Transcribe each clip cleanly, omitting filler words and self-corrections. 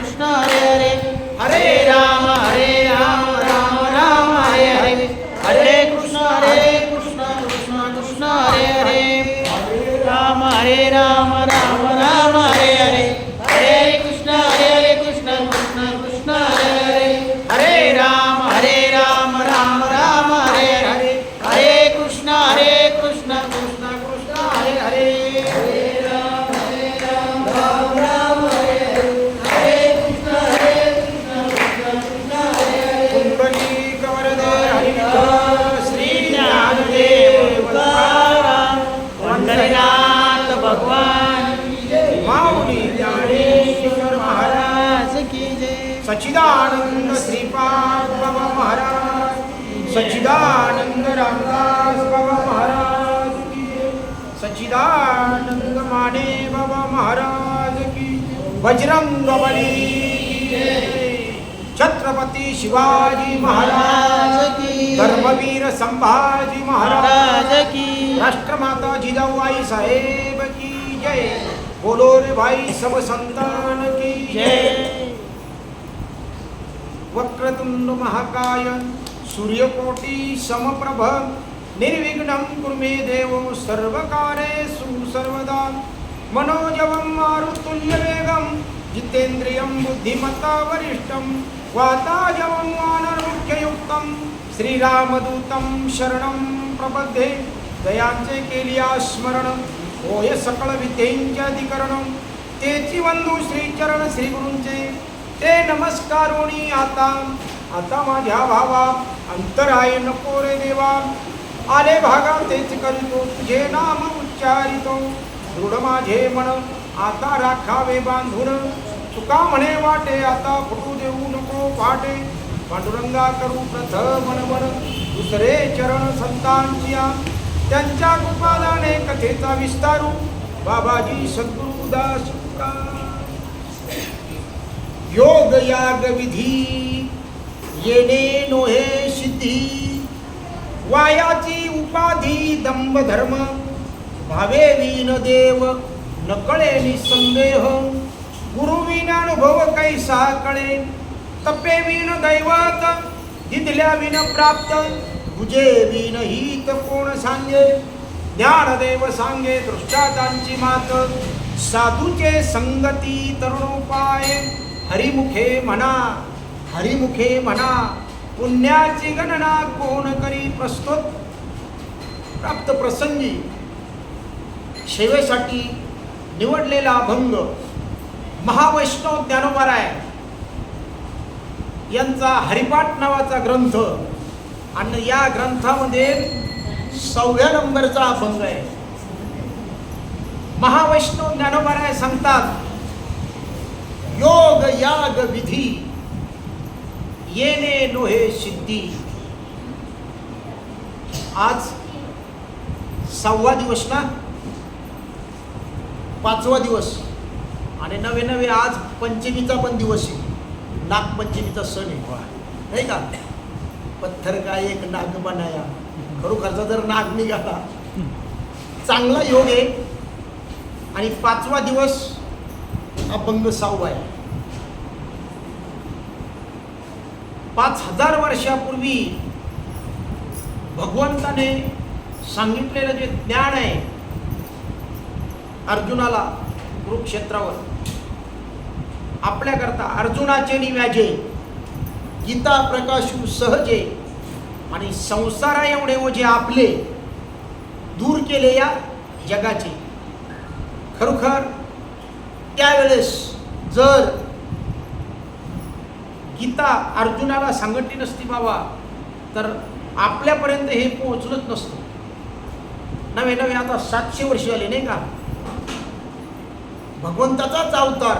कृष्ण हरे हरे राम राम राम हरे हरे हरे कृष्ण कृष्ण कृष्ण हरे राम राम राम हरे हरे हरे कृष्ण कृष्ण कृष्ण हरे हरे राम राम राम हरे हरे हरे कृष्ण कृष्ण कृष्ण हरे हरे पंढरीनाथ भगवान माऊली ज्ञानेश्वर महाराज की जय सच्चिदानंद श्रीपाद बाबा महाराज सच्चिदानंद रामदास बाबा महाराज की जय सच्चिदानंद माने बाबा महाराज की बजरंगबली की जय छत्रपति शिवाजी महाराज की धर्मवीर संभाजी महाराज की राष्ट्रमाता जिजाऊबाई साहेब की जय बोलो रे भाई सब संतान की जय वक्रतुंड महाकाय सूर्यकोटि समप्रभ निर्विघ्नं कुरु मे देव सर्वकार्येषु सर्वदा मनोजवं मारुतुल्यवेगं जितेन्द्रियं बुद्धिमत्ता वरिष्ठं वाताजवं वानरमुख्ययुक्तं श्रीरामदूतं शरणं प्रपद्ये दयांचे केलिया स्मरण होय सकळ विद्येंचे अधिकरण तेची वंदू श्रीचरण श्रीगुरूंचे ते नमस्कारोनी आता माझ्या भावा अंतराय नको रे देवा आले भागा तेच करीतो तुझे नाम उच्चारितो दृढ माझे मन आता राखावे बांधून तुका म्हणे वाटे आता फुटू देऊ नको पाटे पांडुरंगा करू प्रथम मन दुसरे चरण संतांची त्यांच्या कृपादाने कथेचा विस्तारू बाबाजी सद्गुरुदास योग याग विधी येणे नोहे सिद्धी वायाची उपाधी दंभ धर्म भावे विन देव नकळे निसंदेह गुरु विन अनुभव कैसा कळे तपे विन दैवत दिदल्या विन प्राप्त बुजे विन हित कोण सांगे ज्ञानदेव सांगे दृष्टातांची मात साधूचे संगती तरुणोपाय हरिमुखे म्हणा पुण्याची गणना कोण करी प्रस्तुत प्राप्त प्रसंगी सेवेसाठी निवडलेला अभंग महावैष्णव ज्ञानोबाराय यांचा हरिपाठ नावाचा ग्रंथ आणि या ग्रंथामध्ये 6व्या नंबरचा अभंग आहे. महावैष्णव ज्ञानोबाराय सांगतात योग याग विधी येणे लोहे सिद्धी. आज 6वा दिवस ना, 5वा दिवस आणि नवे आज पंचमीचा पण दिवस आहे. नागपंचमीचा सण आहे नाही का. पत्थर का एक नाग बनाया, खरोखरचा जर नाग निघाला चांगला योग आहे. आणि 5वा दिवस अभंग 6वा आहे. 5000 वर्षापूर्वी भगवंताने सांगितलेलं जे ज्ञान आहे अर्जुनाला कुरुक्षेत्रावर आपल्याकरता अर्जुनाचे निव्याजे गीता प्रकाशू सहजे आणि संसारा एवढे ओझे आपले दूर केले या जगाचे. खरोखर त्यावेळेस जर गीता अर्जुनाला सांगितली नसती बाबा तर आपल्यापर्यंत हे पोहोचलंच नसतं. नवे आता 700 वर्ष आले नाही का. भगवंताचाच अवतार,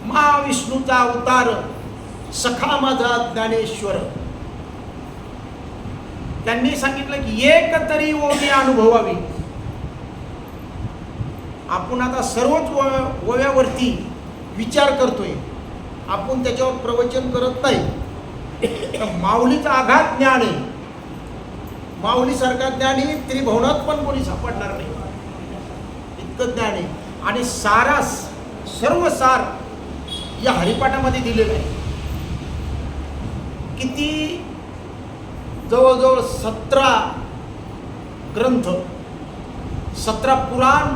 महाविष्णूचा अवतार, सखा माझा ज्ञानेश्वर. त्यांनी सांगितलं की एक तरी ओवी अनुभवावी. आपण आता सर्वच ओव्यावरती विचार करतोय, आपण त्याच्यावर प्रवचन करत नाही. माऊलीचा आघात ज्ञान आहे. माऊलीसारखा ज्ञानी त्रिभुवनात पण कोणी सापडणार नाही, इतकं ज्ञान आहे. आणि सर्व सार या हरिपाठामध्ये दिलेलं आहे. किती जवळजवळ 17 ग्रंथ, 17 पुराण,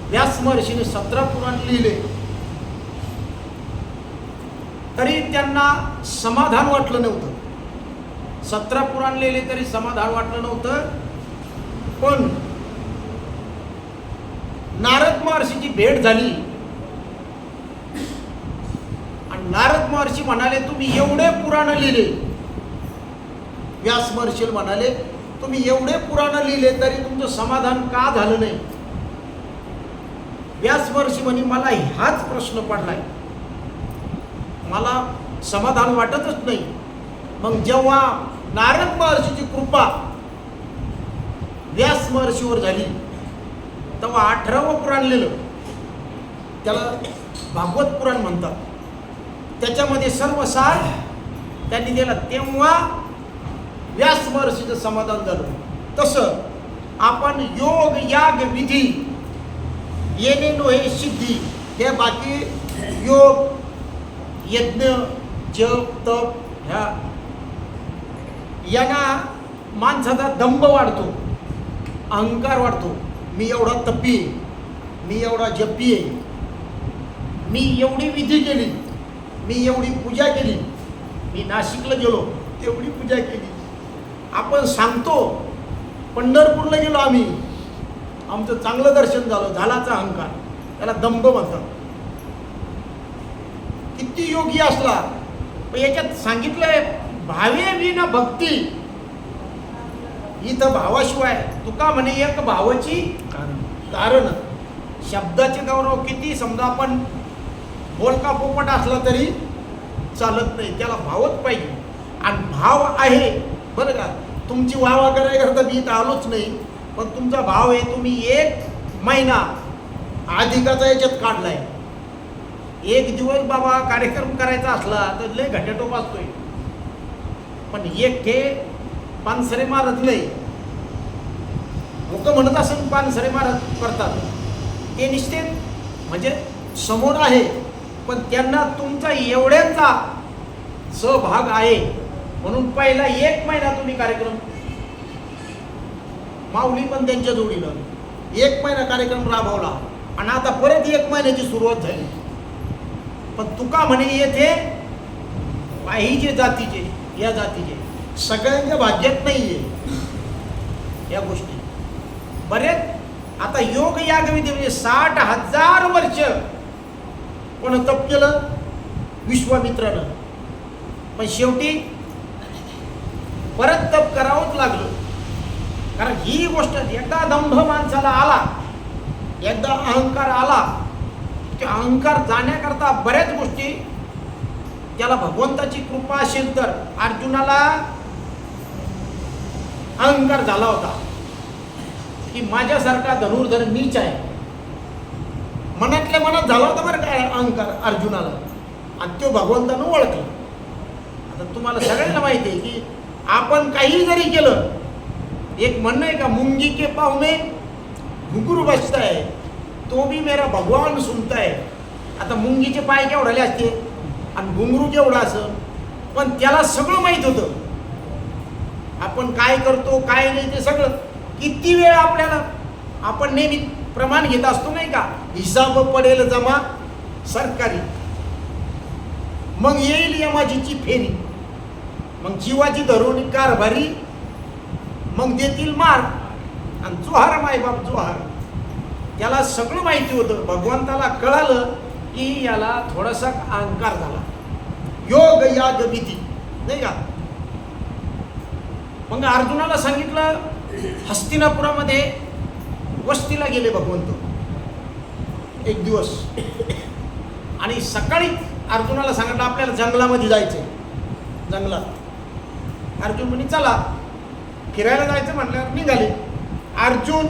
व्यास महर्षीने 17 पुराण लिहिले, तरी त्यांना समाधान वाटलं नव्हतं. 17 पुराण लिहिले तरी समाधान वाटलं नव्हतं. पण नारद महर्षीची भेट झाली आणि नारद महर्षी म्हणाले, तुम्ही एवढे पुराण लिहिले. व्यास महर्षी म्हणाले, तुम्ही एवढे पुराण लिहिले तरी तुमचं समाधान का झालं नाही? व्यास महर्षी म्हणे, मला हाच प्रश्न पडलाय, मला समाधान वाटतच नाही. मग जेव्हा नारद महर्षीची कृपा व्यास महर्षीवर झाली, तेव्हा 18वं पुराण लिहिलं, त्याला भागवत पुराण म्हणतात. त्याच्यामध्ये सर्व सार त्यांनी दिला. तेव्हा व्यास महर्षीचं समाधान झालं. तसं आपण योग याग विधी येणे हे सिद्धी, हे बाकी योग यज्ञ जप तप ह्या यांना माणसाचा दंभ वाढतो, अहंकार वाढतो. मी एवढा तपी आहे, मी एवढा जपी आहे, मी एवढी विधी केली, मी एवढी पूजा केली, मी नाशिकला गेलो एवढी पूजा केली. आपण सांगतो पंढरपूरला गेलो आम्ही, आमचं चांगलं दर्शन झालं, झालाचा अहंकार, त्याला दंभ म्हणतात. किती योगी असला पण याच्यात सांगितलंय भावे विना भक्ती. इथं भावाशिवाय तुका म्हणे एक भावाची कारण. शब्दाचे गौरव किती समजा आपण बोलका पोपट असला तरी चालत नाही, त्याला भावच पाहिजे. आणि भाव आहे बरं का. तुमची वाहवा करायकरता मी इथं आलोच नाही, पण तुमचा भाव आहे. तुम्ही 1 महिना अधिकाचा याच्यात काढलाय. 1 दिवस बाबा कार्यक्रम करायचा असला तर लय घट्याटोप असतोय, पण एकटे पानसरे मारत नाही. लोक म्हणत असेल पानसरे मारत करतात, ते निश्चित म्हणजे समोर आहे, पण त्यांना तुमचा एवढ्यांचा सहभाग आहे. म्हणून पहिला 1 महिना तुम्ही कार्यक्रम, माऊली पण त्यांच्या जोडीनं 1 महिना कार्यक्रम राबवला आणि आता परत 1 महिन्याची सुरुवात झाली. पण तुका म्हणे येथे पाहिजे जातीचे, या जातीचे सगळ्यांच्या भाग्यात नाहीये या गोष्टी. बरेच आता योग याग विधी म्हणजे 60,000 वर्ष कोण तप केलं? विश्वामित्रानं. पण शेवटी परत तप करावंच लागलं. कारण ही गोष्ट एकदा दंभ माणसाला आला, एकदा अहंकार आला, की अहंकार जाण्याकरता बऱ्याच गोष्टी, त्याला भगवंताची कृपा असेल तर. अर्जुनाला अहंकार झाला होता की माझ्यासारखा धनुर्धर मीच आहे, मनातल्या मनात झाला होता बरं काय अहंकार अर्जुनाला, आणि तो भगवंतानं ओळखला. आता तुम्हाला सगळ्यांना माहिती आहे की आपण काही जरी केलं, एक म्हणणं आहे का, मुंगी के पाँव में घुंगरू बसता है तो भी मेरा भगवान सुनता है. आता मुंगीचे पाय केवढाले असते आणि घुंगरू केवढा असं, पण त्याला सगळं माहीत होतं आपण काय करतो काय नाही ते सगळं. किती वेळ आपल्याला आपण नेहमी प्रमाण घेत असतो नाही का, हिसाब पडेल जमा सरकारी, मग येईल यमाजीची फेरी, मग जीवाची धरून कारभारी, मग देतील मार आणि जोहार मायबाप जोहार. त्याला सगळं माहिती होतं. भगवंताला कळालं की याला थोडासा अहंकार झाला. योग याग विधी नाही का. मग अर्जुनाला सांगितलं, हस्तिनापुरामध्ये वस्तीला गेले भगवंत एक दिवस, आणि सकाळी अर्जुनाला सांगितलं आपल्याला जंगलामध्ये जायचंय. जंगलात अर्जुन म्हणे चला फिरायला जायचं म्हटल्यावर निघाले. अर्जुन,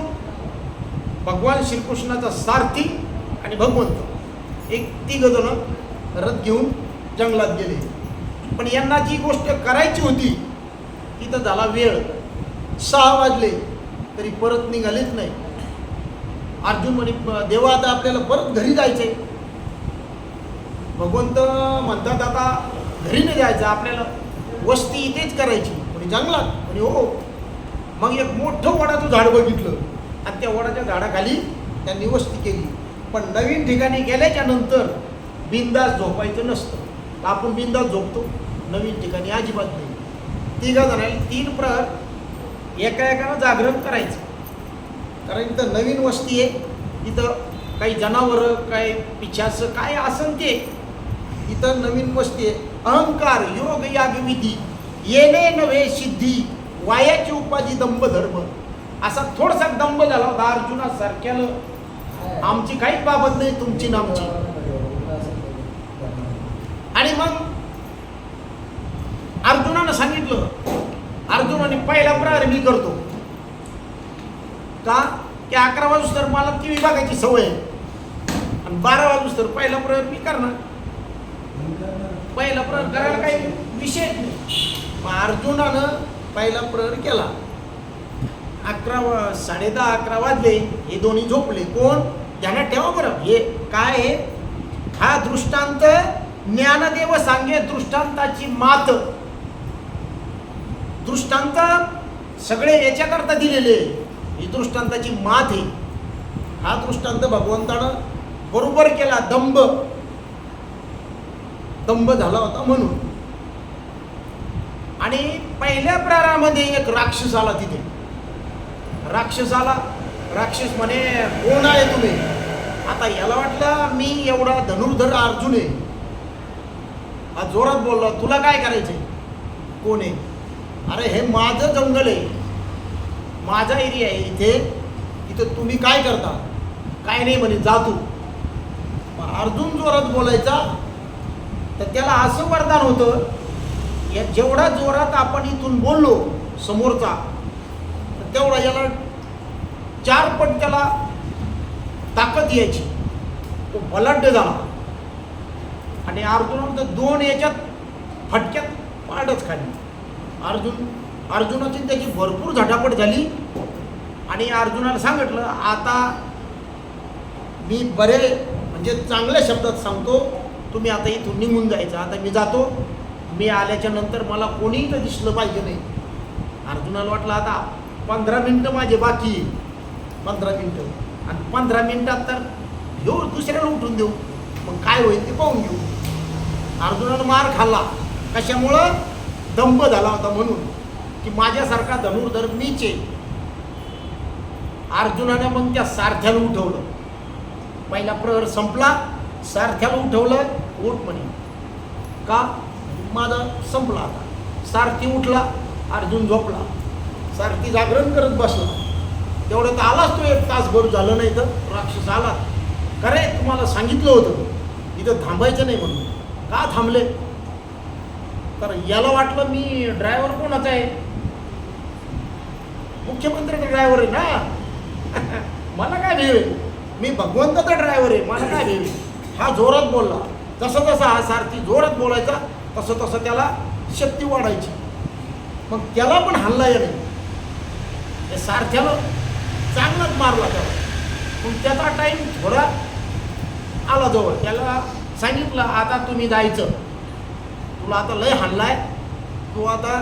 भगवान श्रीकृष्णाचा सारथी आणि भगवंत, एक 3 जण रथ घेऊन जंगलात गेले. पण यांना जी गोष्ट करायची होती तिथं झाला वेळ, 6 वाजले तरी परत निघालेच नाही. अर्जुन म्हणे देवा आता आपल्याला परत घरी जायचंय. भगवंत म्हणतात आता घरी नाही जायचं आपल्याला, वस्ती इथेच करायची. म्हणजे जंगलात. म्हणजे हो. मग एक मोठं वडाचं झाड बघितलं आणि त्या वडाच्या झाडाखाली त्यांनी वस्ती केली. पण नवीन ठिकाणी गेल्याच्या नंतर बिंदास झोपायचं नसतं. आपण बिंदास झोपतो, नवीन ठिकाणी अजिबात नाही. तिघा जणांनी 3 प्रहर एका जागरण करायचं. कारण इथं नवीन वस्ती आहे, इथं काही जनावरं, काही पिछाचं काय असन ते, इथं नवीन वस्ती आहे. अहंकार योग यागविधी येणे नव्हे सिद्धी, वायाची उपाधी दंभ धर्म. असा थोडासा दंभ झाला होता अर्जुनासारख्याला, आमची काहीच बाबत नाही, तुमची नामची. आणि मग अर्जुनानं सांगितलं, अर्जुनाने पहिला प्रहार मी करतो का, की 11 वाजूस तर मला टी व्ही बघायची सवय आहे आणि 12 वाजूस तर पहिला प्रहार मी करणार. पहिला प्रहार करायला काही विषय नाही. मग अर्जुनानं पहिला प्रहार केला. 10:30-11 वाजले, हे दोन्ही झोपले. कोण? त्यांना ठेवा बरं. हे काय आहे? हा दृष्टांत ज्ञानदेव सांगे दृष्टांताची मात. दृष्टांत सगळे याच्याकरता दिलेले, ही दृष्टांताची मात आहे. हा दृष्टांत भगवंतानं बरोबर केला. दंभ झाला होता म्हणून. आणि पहिल्या प्रहारामध्ये एक राक्षस आला तिथे. राक्षस म्हणे, कोण आहे तुम्ही? आता याला वाटलं मी एवढा धनुर्धर अर्जुन आहे. हा जोरात बोलला, तुला काय करायचंय? कोण आहे? अरे हे माझं जंगल आहे, माझा एरिया आहे, इथं तुम्ही काय करता? काय नाही म्हणे, जा तू. अर्जुन जोरात बोलायचा तर त्याला असं वरदान होतं, जेवढा जोरात आपण इथून बोललो समोरचा, तेवढा याला 4 पट त्याला ताकद यायची. तो बलाढ्य झाला. आणि अर्जुनानं 2 याच्यात फटक्यात पाडच खाली. अर्जुनाची त्याची भरपूर झटापट झाली. आणि अर्जुनाला सांगितलं, आता मी बरे म्हणजे चांगल्या शब्दात सांगतो, तुम्ही आता इथून निघून जायचं. आता मी जातो. मी आल्याच्या नंतर मला कोणीही तर दिसलं पाहिजे नाही. अर्जुनाला वाटलं आता 15 मिनटं माझे बाकी आहे. 15 मिनटं. आणि 15 मिनटात तर घेऊ, दुसऱ्याला उठून देऊ. मग काय होईल ते पाहून घेऊ. अर्जुनानं मार खाल्ला. कशामुळं? दंभ झाला होता म्हणून, की माझ्यासारखा धनुर्धर मीच आहे. अर्जुनाने मग त्या सारथ्याला उठवलं. पहिला प्रहर संपला, सारथ्याला उठवलं. उठ म्हणे. का? माझा संपला आता. सारथी उठला, अर्जुन झोपला. सारथी जागरण करत बसला. तेवढं तर आलाच तो 1 तासभर झालं नाही तर राक्षस आला. खरे तुम्हाला सांगितलं होतं इथं थांबायचं नाही म्हणून. का थांबले? तर याला वाटलं मी ड्रायव्हर कोणाचा आहे? मुख्यमंत्र्याचा ड्रायव्हर आहे ना. मला काय भेव आहे? मी भगवंताचा ड्रायव्हर आहे, मला काय भेव आहे? हा जोरात बोलला. जसा हा सारथी जोरात बोलायचा तसं त्याला शक्ती वाढायची. मग त्याला पण हल्ला नाही. त्या सारथ्याला चांगलाच मारला त्याला. मग त्याचा टाईम थोडा आला जवळ. त्याला सांगितलं, आता तुम्ही जायचं, तुला आता लय हल्लाय, तू आता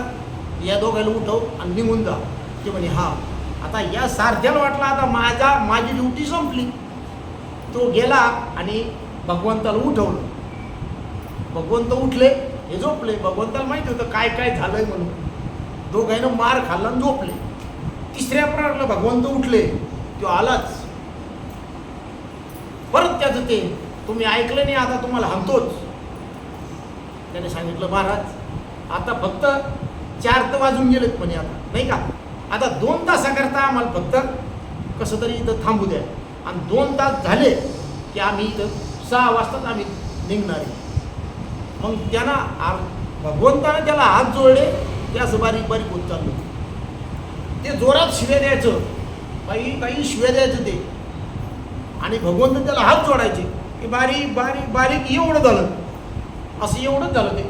या दोघांना उठव आणि निघून जा. ते म्हणे हा. आता या सारथ्याला वाटलं आता माझी ड्युटी संपली. तो गेला आणि भगवंताला उठवलं. भगवंत उठले, हे झोपले. भगवंताला माहिती होतं काय काय झालंय म्हणून. दोघांना मार खाल्ला आणि झोपले. 3ऱ्या प्रहराला भगवंत उठले. तो आलाच. परत त्याचं ते, तुम्ही ऐकलं नाही, आता तुम्हाला हाणतोच. त्याने सांगितलं, महाराज आता फक्त 4 तर वाजून गेलेत म्हणे, आता नाही का, आता 2 तासाकरता आम्हाला फक्त कसं तरी इथं थांबू द्या. आणि 2 तास झाले की आम्ही इथं 6 वाजताच आम्ही निघणार आहे. मग त्यांना भगवंतानं त्याला हात जोडले. ते असं बारीक बारीक होत चाललं. ते जोरात शिव्या द्यायचं, काही शिव्या द्यायचं ते. आणि भगवंत त्याला हात जोडायचे. की बारीक बारीक बारीक एवढं झालं, असं एवढंच झालं ते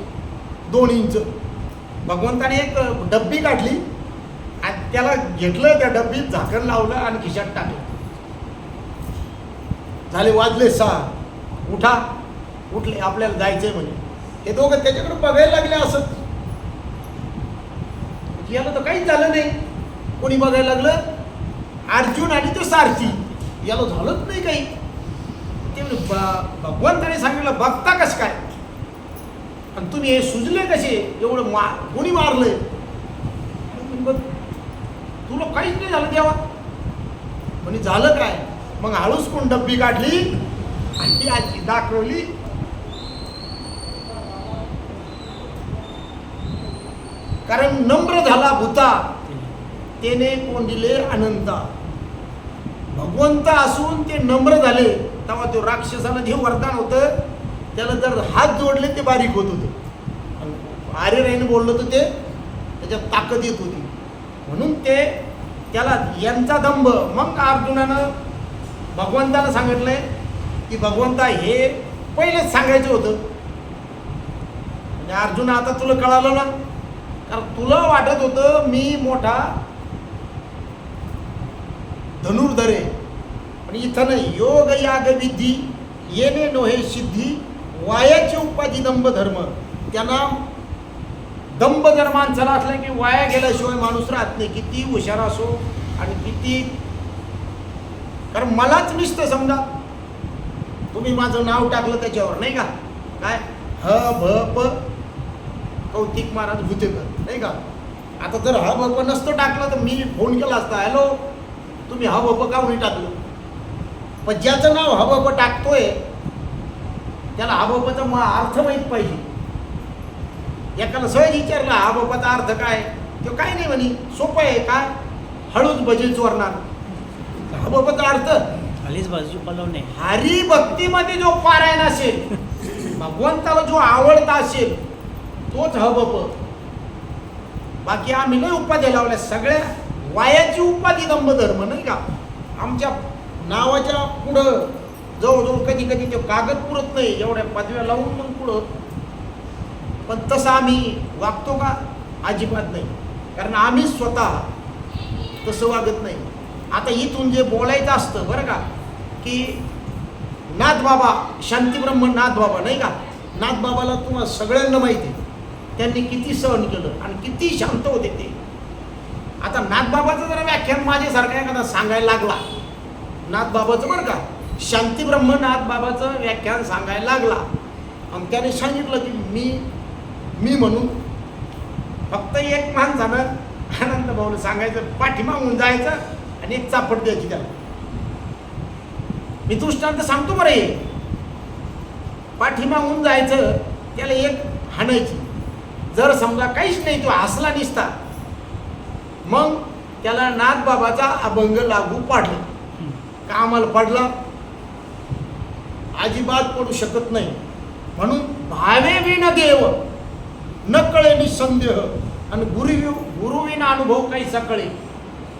2 इंच. भगवंताने एक डब्बी काढली आणि त्याला घेतलं, त्या डब्बीत झाकण लावलं आणि खिशात टाकलं. झाले, वाजले 6. उठा. उठले, आपल्याला जायचंय म्हणे. हे दोघं त्याच्याकडे बघायला लागले असं. याला तर काहीच झालं नाही. कोणी बघायला लागलं? अर्जुन आणि तो सारथी. याला झालंच नाही काही. ते म्हणे भगवंताने सांगितलं बघता कसं काय, आणि तुम्ही हे सुजले कसे, एवढं कोणी मारलंय? तुला काहीच नाही झालं देवा. म्हणे झालं काय? मग हळूच कोण डब्बी काढली आणि ती आजी दाखवली. कारण नम्र झाला भूता तेने कोंडिले अनंता. भगवंत असून ते नम्र झाले तेव्हा तो राक्षसाला जे वरदान होतं त्याला जर हात जोडले ते बारीक होत होतं. आर्यराईने बोललं तर ते त्याच्यात ताकद येत होती. म्हणून ते त्याला यांचा दंभ. मग अर्जुनानं भगवंताला सांगितलंय की भगवंता हे पहिलेच सांगायचं होतं. म्हणजे अर्जुना आता तुला कळालं ना, कारण तुला वाटत होतं मी मोठा धनुर्धर आहे, पण इथं नाही. योग याग विधी येणे नोहे सिद्धी वायाची उपाधी दंभ धर्म. त्यांना दंभ जर माणसाला असलं की वाया गेल्याशिवाय माणूस राहत नाही, किती हुशार असो आणि किती. कारण मलाच नुसतं समजा तुम्ही माझं नाव टाकलं त्याच्यावर नाही का, काय ह भ प कौतिक महाराज भुतेकर नाही का. आता जर हा भ प नसतं टाकलं तर मी फोन केला असता, हॅलो तुम्ही हा भ प का नाही टाकलं. पण ज्याचं नाव हा भ प टाकतोय त्याला हा भ पचा अर्थ माहीत पाहिजे. एकाला सहज विचारला हा भ पचा अर्थ काय, तो काय नाही म्हणे सोपं आहे, काय हळूच भजे चोरणार. हा भ पचा अर्थ खालीच बाजू पलवणे. हरी भक्तीमध्ये जो पारायण असेल, भगवंताला जो आवडता असेल तोच ह भ प. बाकी आम्ही नाही उपाधी लावल्या, सगळ्या वायाची उपाधी दंभ धर्म नाही का. आमच्या नावाच्या पुढं जवळजवळ कधी कधी तो कागद पुरत नाही एवढ्या पदव्या लावून मग पुढं. पण तसं आम्ही वागतो का? अजिबात नाही. कारण आम्ही स्वतः तसं वागत नाही. आता इथून जे बोलायचं असतं बरं का, की नाथबाबा शांतीब्रह्म नाथबाबा नाही का, नाथबाबाला तुम्हाला सगळ्यांना माहिती आहे त्यांनी किती सहन केलं आणि किती शांत होते ते. आता नाथबाबाचं जरा व्याख्यान माझ्यासारखा एखादा सांगायला लागला, नाथबाबाचं बरं का, शांतीब्रह्म नाथबाबाचं व्याख्यान सांगायला लागला आणि त्याने सांगितलं की मी म्हणून फक्त एक माणसानं आनंद भाऊला सांगायचं, पाठीमागून जायचं आणि एक चापट द्यायची त्याला. मी दृष्टांत सांगतो बरं. हे पाठीमागून जायचं त्याला एक हाणायची. जर समजा काहीच नाही तो हसला निसता, मग त्याला नाथबाबाचा अभंग लागू पाडला. कामाला पडला, अजिबात पडू शकत नाही. म्हणून भावे विन देव न कळे निसंदेह आणि गुरुविना अनुभव काही सकळे.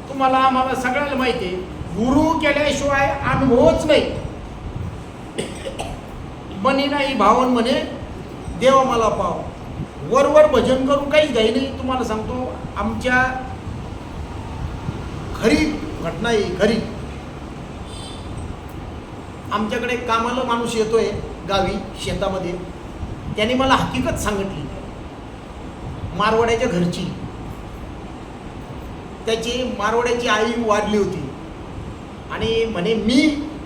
तुम्हाला आम्हाला सगळ्याला माहिती आहे, गुरु केल्याशिवाय अनुभवच नाही. मनी नाही भावन म्हणे देव मला पाव. वरवर भजन करून काहीच घाई नाही. तुम्हाला सांगतो आमच्या खरी घटना आहे, खरी. आमच्याकडे कामाला माणूस येतोय गावी शेतामध्ये. त्याने मला हकीकत सांगितली मारवाड्याच्या घरची. त्याची मारवाड्याची आई वारली होती आणि म्हणे मी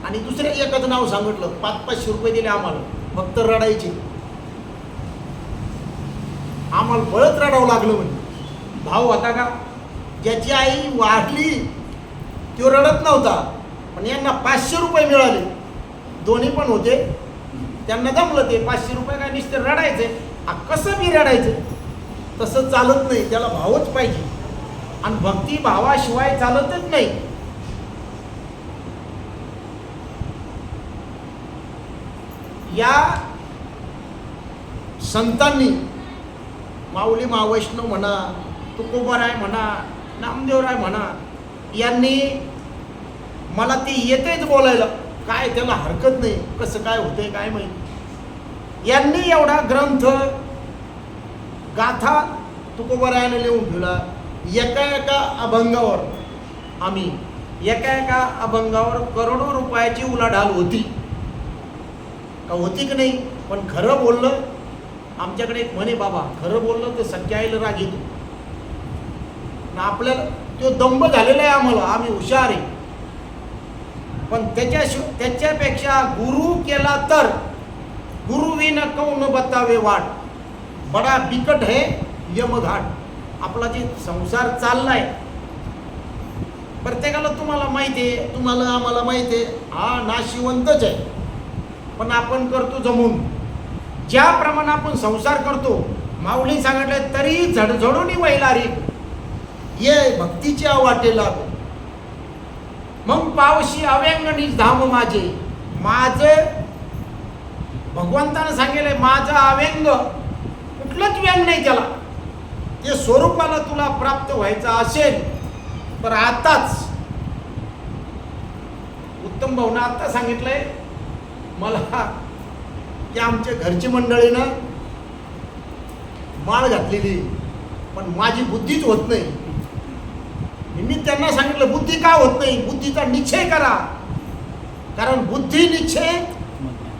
आणि दुसऱ्या एकाचं नाव सांगितलं. 500-500 रुपये दिले आम्हाला, फक्त रडायचे. आम्हाला बळत रडावं लागलं. म्हणे भाऊ होता का, ज्याची आई वारली तो रडत नव्हता, पण यांना 500 रुपये मिळाले. दोन्ही पण होते, त्यांना जमलं ते 500 रुपये काय नुसते रडायचे. कसं मी रडायचं? तसं चालत नाही, त्याला भावच पाहिजे. आणि भक्ती भावाशिवाय चालतच नाही. या संतांनी माऊली महावैष्णव म्हणा, तुकोबाराय म्हणा, नामदेवराय म्हणा, यांनी मला ती येतेच बोलायला, काय त्याला हरकत नाही. कसं काय होतंय काय माहिती. यांनी एवढा ग्रंथ गाथा तुकोबारायाने लिहून ठेवला. एका अभंगावर आम्ही एका अभंगावर करोडो रुपयाची उलाढाल होती का, होती की नाही? पण खरं बोललं, आमच्याकडे एक म्हणे बाबा, खरं बोललं तर सख्या आईला राग येतो. आणि आपल्याला तो दंभ झालेला आहे आम्हाला, आम्ही हुशार आहे. पण त्याच्यापेक्षा गुरु केला तर गुरुविन कौन बतावे वाट, बडा बिकट है यमघाट. आपला जे संसार चाललाय, प्रत्येकाला तुम्हाला माहिती आहे, तुम्हाला आम्हाला माहिती आहे, हा नाशिवंतच आहे. पण आपण करतो जमून. ज्याप्रमाणे आपण संसार करतो, माऊली सांगितलं तरी झडझडून व्हायला रे ये भक्तीच्या वाटेला. मग पावशी अव्यंग धाम माझे, माझं भगवंतानं सांगितलंय माझं अव्यंग, कुठलंच व्यंग नाही त्याला. ते स्वरूपाला तुला प्राप्त व्हायचं असेल तर आताच, उत्तम भाऊनं आता सांगितलंय मला की आमच्या घरची मंडळीनं माळ घातलेली, पण माझी बुद्धीच होत नाही. मी त्यांना सांगितलं बुद्धी का होत नाही, बुद्धीचा निश्चय करा. कारण बुद्धी निश्चय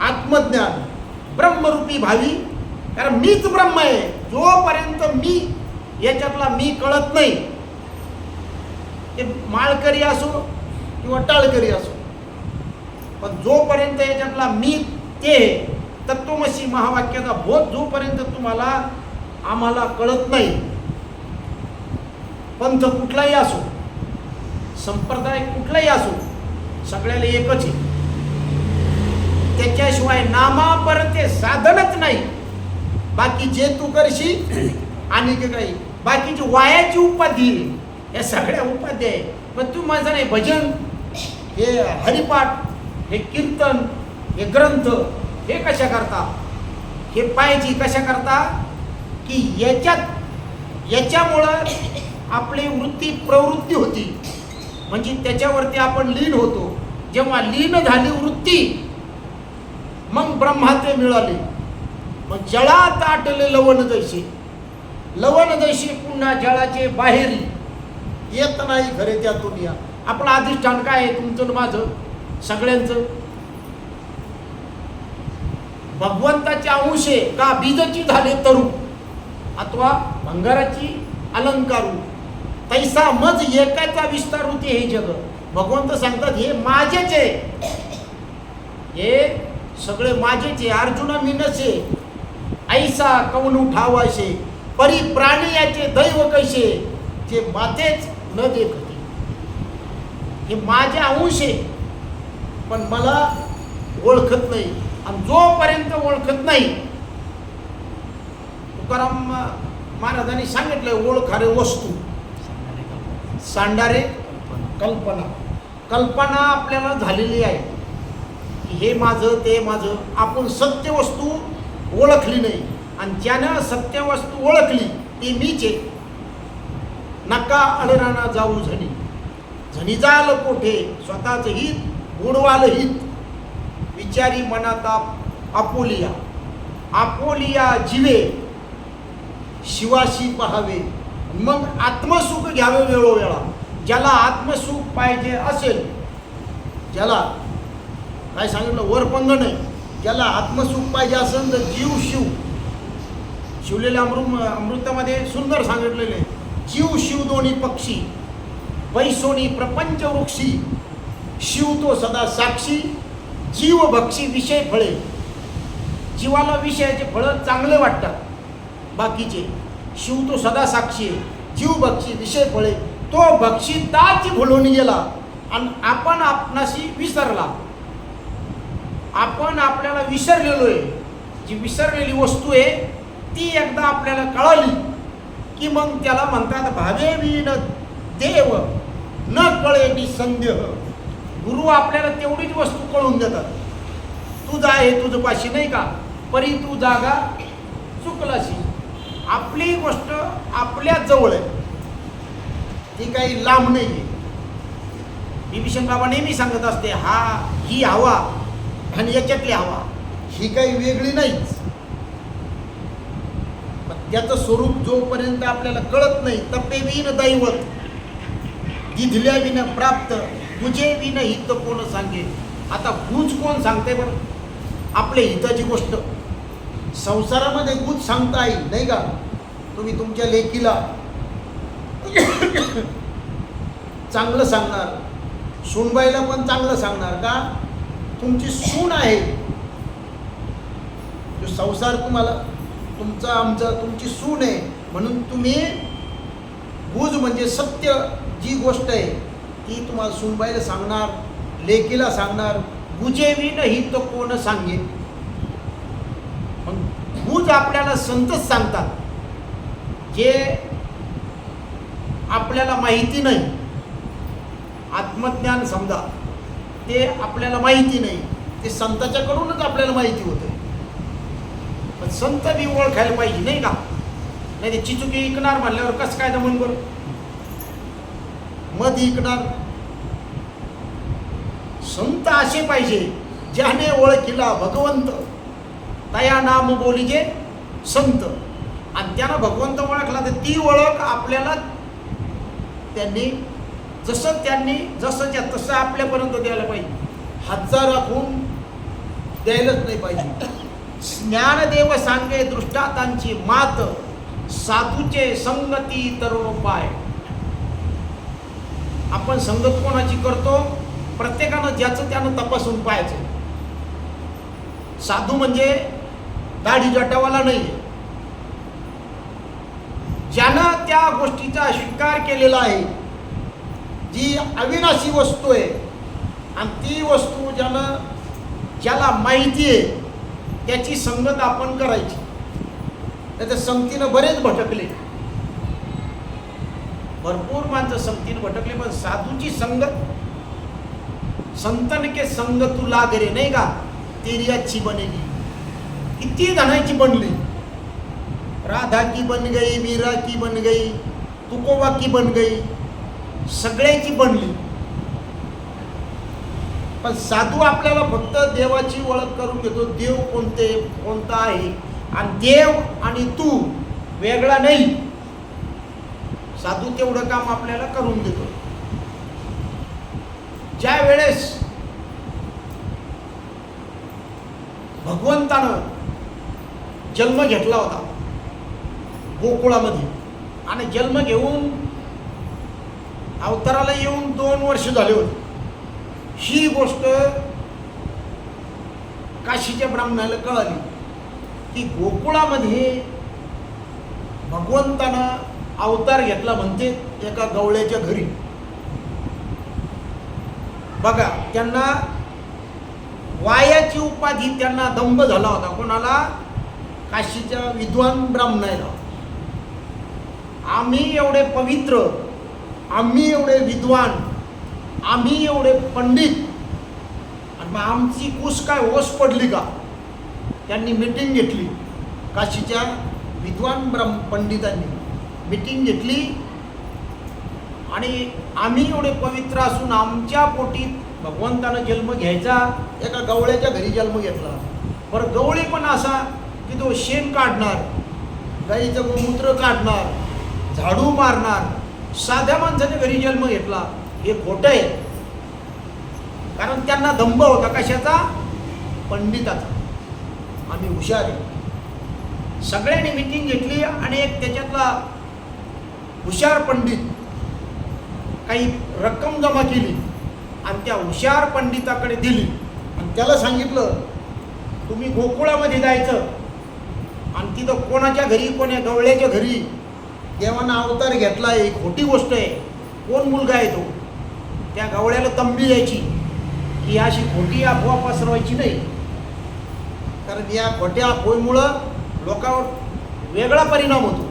आत्मज्ञान ब्रह्मरूपी भावी. कारण मीच ब्रह्म आहे. जोपर्यंत मी याच्यातला मी कळत नाही, ते माळकरी असो किंवा टाळकरी असो, पण जोपर्यंत याच्यातला मी ते तत्वमसी महावाक्याचा बोध जोपर्यंत तुम्हाला आम्हाला कळत नाही, पंथ कुठलाही असो, संप्रदाय कुठलाही असो, सगळ्याला एकच आहे. त्याच्याशिवाय नामापर ते साधनच नाही. बाकी जे तू करशी आणि काही बाकीची वायाची उपाधी, या सगळ्या उपाधी आहे. पण तू माझं नाही, भजन, हे हरिपाठ, हे कीर्तन, हे ग्रंथ, हे कशा करता, हे पाहिजे कशा करता की याच्यामुळं आपली वृत्ती प्रवृत्ती होती, म्हणजे त्याच्यावरती आपण लीन होतो. जेव्हा लीन झाली वृत्ती, मग ब्रह्माते मिळाले. मग जळात आटले लवण जैसे, लवण जैसे पुन्हा जळाचे बाहेरी येत नाही खरे त्यातून. या आपलं अधिष्ठान काय आहे, तुमचं माझं सगळ्यांचं? भगवंताचे अंश आहे का बीजची झाले तरू, अथवा भंगाराची अलंकारू. तैसा मज एकाचा विस्तार होते हे जग. भगवंत सांगतात हे माझेच आहे, हे सगळे माझेच आहे. अर्जुना मी नसे ऐसा कौन उठावाशे, परी प्राणी याचे दैव कैसे, जे मातेच न देखते. हे माझे अंश आहे, पण मला ओळखत नाही. आणि जोपर्यंत ओळखत नाही, तुकाराम महाराजांनी सांगितलं ओळखारे वस्तू, सांडारे कल्पना. कल्पना आपल्याला झालेली आहे की हे माझं ते माझं. आपण सत्य वस्तू ओळखली नाही, आणि ज्यानं सत्य वस्तू ओळखली ती मीच आहे. नका अडराना जाऊ झणी, झणी जाल कोठे, स्वतःच हित बुडवाल हित. विचारी मनात आपोलिया, आपोलिया जीवे शिवाशी पहावे. मग आत्मसुख घ्यावे वेळोवेळा. ज्याला आत्मसुख पाहिजे असेल, ज्याला काय सांगितलं वरपंग नाही, ज्याला आत्मसुख पाहिजे असेल तर जीव शिव. शिवलेल्या अमृतामध्ये सुंदर सांगितलेले, जीव शिव दोन्ही पक्षी, वैसोनी प्रपंच वृक्षी. शिव तो सदा साक्षी, जीव भक्षी विषय फळे. जीवाला विषयाचे फळं चांगले वाटतात बाकीचे. शिव तो सदा साक्षी आहे, जीव भक्षी विषय फळे. तो भक्षी ताची भुलून गेला आणि आपण आपणाशी विसरला. आपण आपल्याला विसरलेलो आहे. जी विसरलेली वस्तू आहे ती एकदा आपल्याला कळाली की मग त्याला म्हणतात भावे विण देव न कळे निसंदेह. गुरु आपल्याला तेवढीच वस्तू कळून देतात. तुझा आहे तुझं पाशी नाही का, परी तू जागा चुकलाशी. आपली गोष्ट आपल्या जवळ आहे, ती काही लांब नाही आहे. विभीषण बाबा नेहमी सांगत असते ही हवा आणि याच्यातली हवा ही काही वेगळी नाहीच. पण त्याचं स्वरूप जोपर्यंत आपल्याला कळत नाही, तपे विन दैवत दिधल्या विन प्राप्त, बुजे विन हित कोण सांगे. आता बुज कोण सांगते बरं? आपल्या हिताची गोष्ट संसारामध्ये गुज सांगता येईल नाही का. तुम्ही तुमच्या लेकीला चांगलं सांगणार, सूनबाईला पण चांगलं सांगणार का. तुमची सून आहे, जो संसार तुम्हाला तुमचा आमचा तुमची सून आहे, म्हणून तुम्ही गुज म्हणजे सत्य जी गोष्ट आहे ती तुम्हाला सूनबाईला सांगणार, लेकीला सांगणार. गुजेवी नाही तो कोण सांगे. मग गुज आपल्याला संतच सांगतात, जे आपल्याला माहिती नाही. आत्मज्ञान समजा ते आपल्याला माहिती नाही, ते संताच्याकडूनच आपल्याला माहिती होतं. पण संत बी ओळखायला पाहिजे नाही का. नाही ते चिचुकी ऐकणार म्हणल्यावर कसं काय जमून बरं. मध ऐकणार. संत असे पाहिजे ज्याने ओळखिला भगवंत, तया नाम बोलीजे संत. आणि त्यानं भगवंत ओळखला तर ती ओळख आपल्याला त्यांनी जसंच्या तसं आपल्यापर्यंत द्यायला पाहिजे. हजार राखून द्यायलाच नाही पाहिजे. ज्ञानदेव सांगे दृष्टांतांची मात, साधूचे संगती तरुणोपाय. आपण संगत कोणाची करतो, प्रत्येकानं ज्याचं त्यानं तपासून पाहायचं. साधू म्हणजे दाढी जटावाला नाही, ज्यानं त्या गोष्टीचा स्वीकार केलेला आहे, जी अविनाशी वस्तू आहे. आणि ती वस्तू ज्याला माहिती आहे त्याची संगत आपण करायची. त्याच्या संगतीनं बरेच भटकले, भरपूर माणसं संगतीनं भटकले. पण साधूची संगत, संतन के संग तू लाग रे नाही का, तेरी अच्छी बनेगी. किती जणांची बनली. राधा की बन गई, मीरा की बन गई, तुकोबा की बन गई, सगळ्याची बनली. पण साधू आपल्याला फक्त देवाची ओळख करून घेतो. देव कोणता आहे, आणि देव आणि तू वेगळा नाही. साधू तेवढं काम आपल्याला करून देतो. ज्या वेळेस भगवंतानं जन्म घेतला होता गोकुळामध्ये, आणि जन्म घेऊन अवताराला येऊन 2 वर्ष झाले होते. ही गोष्ट काशीच्या ब्राह्मणाला कळाली की गोकुळामध्ये भगवंतानं अवतार घेतला म्हणते एका गवळ्याच्या घरी. बघा, त्यांना वायाची उपाधी त्यांना दंभ झाला होता. कोणाला? काशीच्या विद्वान ब्राह्मणाला. आम्ही एवढे पवित्र, आम्ही एवढे विद्वान, आम्ही एवढे पंडित, आणि मग आमची कुस काय ओस पडली का. त्यांनी मीटिंग घेतली. काशीच्या विद्वान पंडितांनी मीटिंग घेतली, आणि आम्ही एवढे पवित्र असून आमच्या पोटी भगवंतानं जन्म घ्यायचा. एका गवळ्याच्या घरी जन्म घेतला. बरं, गवळी पण असा की तो शेण काढणार, गाईचं गोमूत्र काढणार, झाडू मारणार. साध्या माणसाच्या घरी जन्म घेतला. हे खोटं आहे. कारण त्यांना दंभ होता कशाचा? पंडिताचा. आम्ही हुशार आहे. सगळ्यांनी मीटिंग घेतली, आणि एक त्याच्यातला हुशार पंडित काही रक्कम जमा केली आणि त्या हुशार पंडिताकडे दिली, आणि त्याला सांगितलं तुम्ही गोकुळामध्ये जायचं, आणि तिथं कोणाच्या घरी, कोण्या गवळ्याच्या घरी देवानं अवतार घेतला आहे, खोटी गोष्ट आहे. कोण मुलगा आहे तो? त्या गवळ्याला तंबी द्यायची की अशी खोटी अफवा पसरवायची नाही. कारण या खोट्या अफवेमुळं लोकांवर वेगळा परिणाम होतो,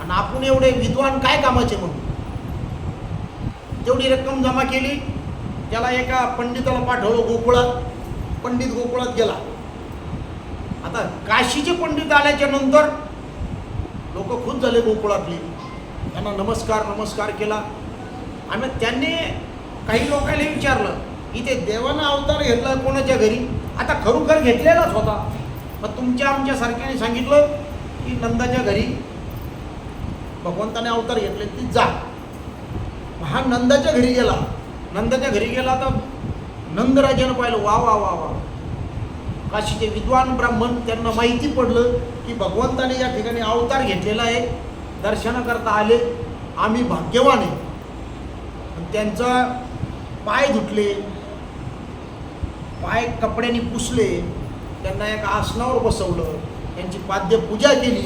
आणि आपण एवढे विद्वान काय कामाचे म्हणून. तेवढी रक्कम जमा केली. त्याला एका पंडिताला पाठवलं गोकुळात. पंडित गोकुळात गेला. आता काशीचे पंडित आल्याच्या नंतर लोक खुश झाले गोकुळातले. त्यांना नमस्कार केला. आणि त्यांनी काही लोकांना विचारलं इथे देवानं अवतार घेतला कोणाच्या घरी. आता खरोखर घेतलेलाच होता. मग तुमच्या आमच्यासारख्याने सांगितलं की नंदाच्या घरी भगवंताने अवतार घेतले, ती जा. हा नंदाच्या घरी गेला. नंदाच्या घरी गेला तर नंदराजानं पाहिलं, वा वा वा वा, काशीचे विद्वान ब्राह्मण त्यांना माहिती पडलं की भगवंताने या ठिकाणी अवतार घेतलेला आहे, दर्शनाकरता आले, आम्ही भाग्यवान आहे. आणि त्यांचा पाय धुतले, पाय कपड्यांनी पुसले, त्यांना एका आसनावर बसवलं, त्यांची पाद्य पूजा केली.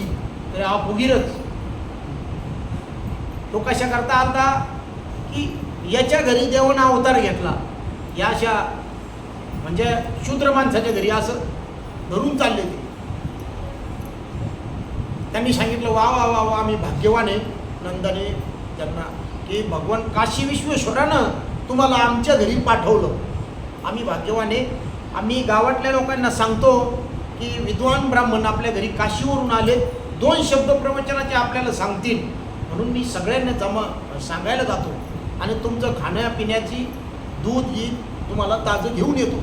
तर हा भगीरथ तो कशा करता आलता की याच्या घरी देवानं अवतार घेतला, या अशा म्हणजे शूद्र माणसाच्या घरी असं धरून चालले ते. त्यांनी सांगितलं वा वा वा वा आम्ही भाग्यवान आहे. नंदाने त्यांना की भगवान काशी विश्वेश्वरानं तुम्हाला आमच्या घरी पाठवलं, आम्ही भाग्यवान आहे. आम्ही गावातल्या लोकांना सांगतो की विद्वान ब्राह्मण आपल्या घरी काशीवरून आले, 2 शब्द प्रवचनाचे आपल्याला सांगतील, म्हणून मी सगळ्यांना सांगायला जातो आणि तुमचं खाण्यापिण्याची दूध घी तुम्हाला ताजं घेऊन येतो.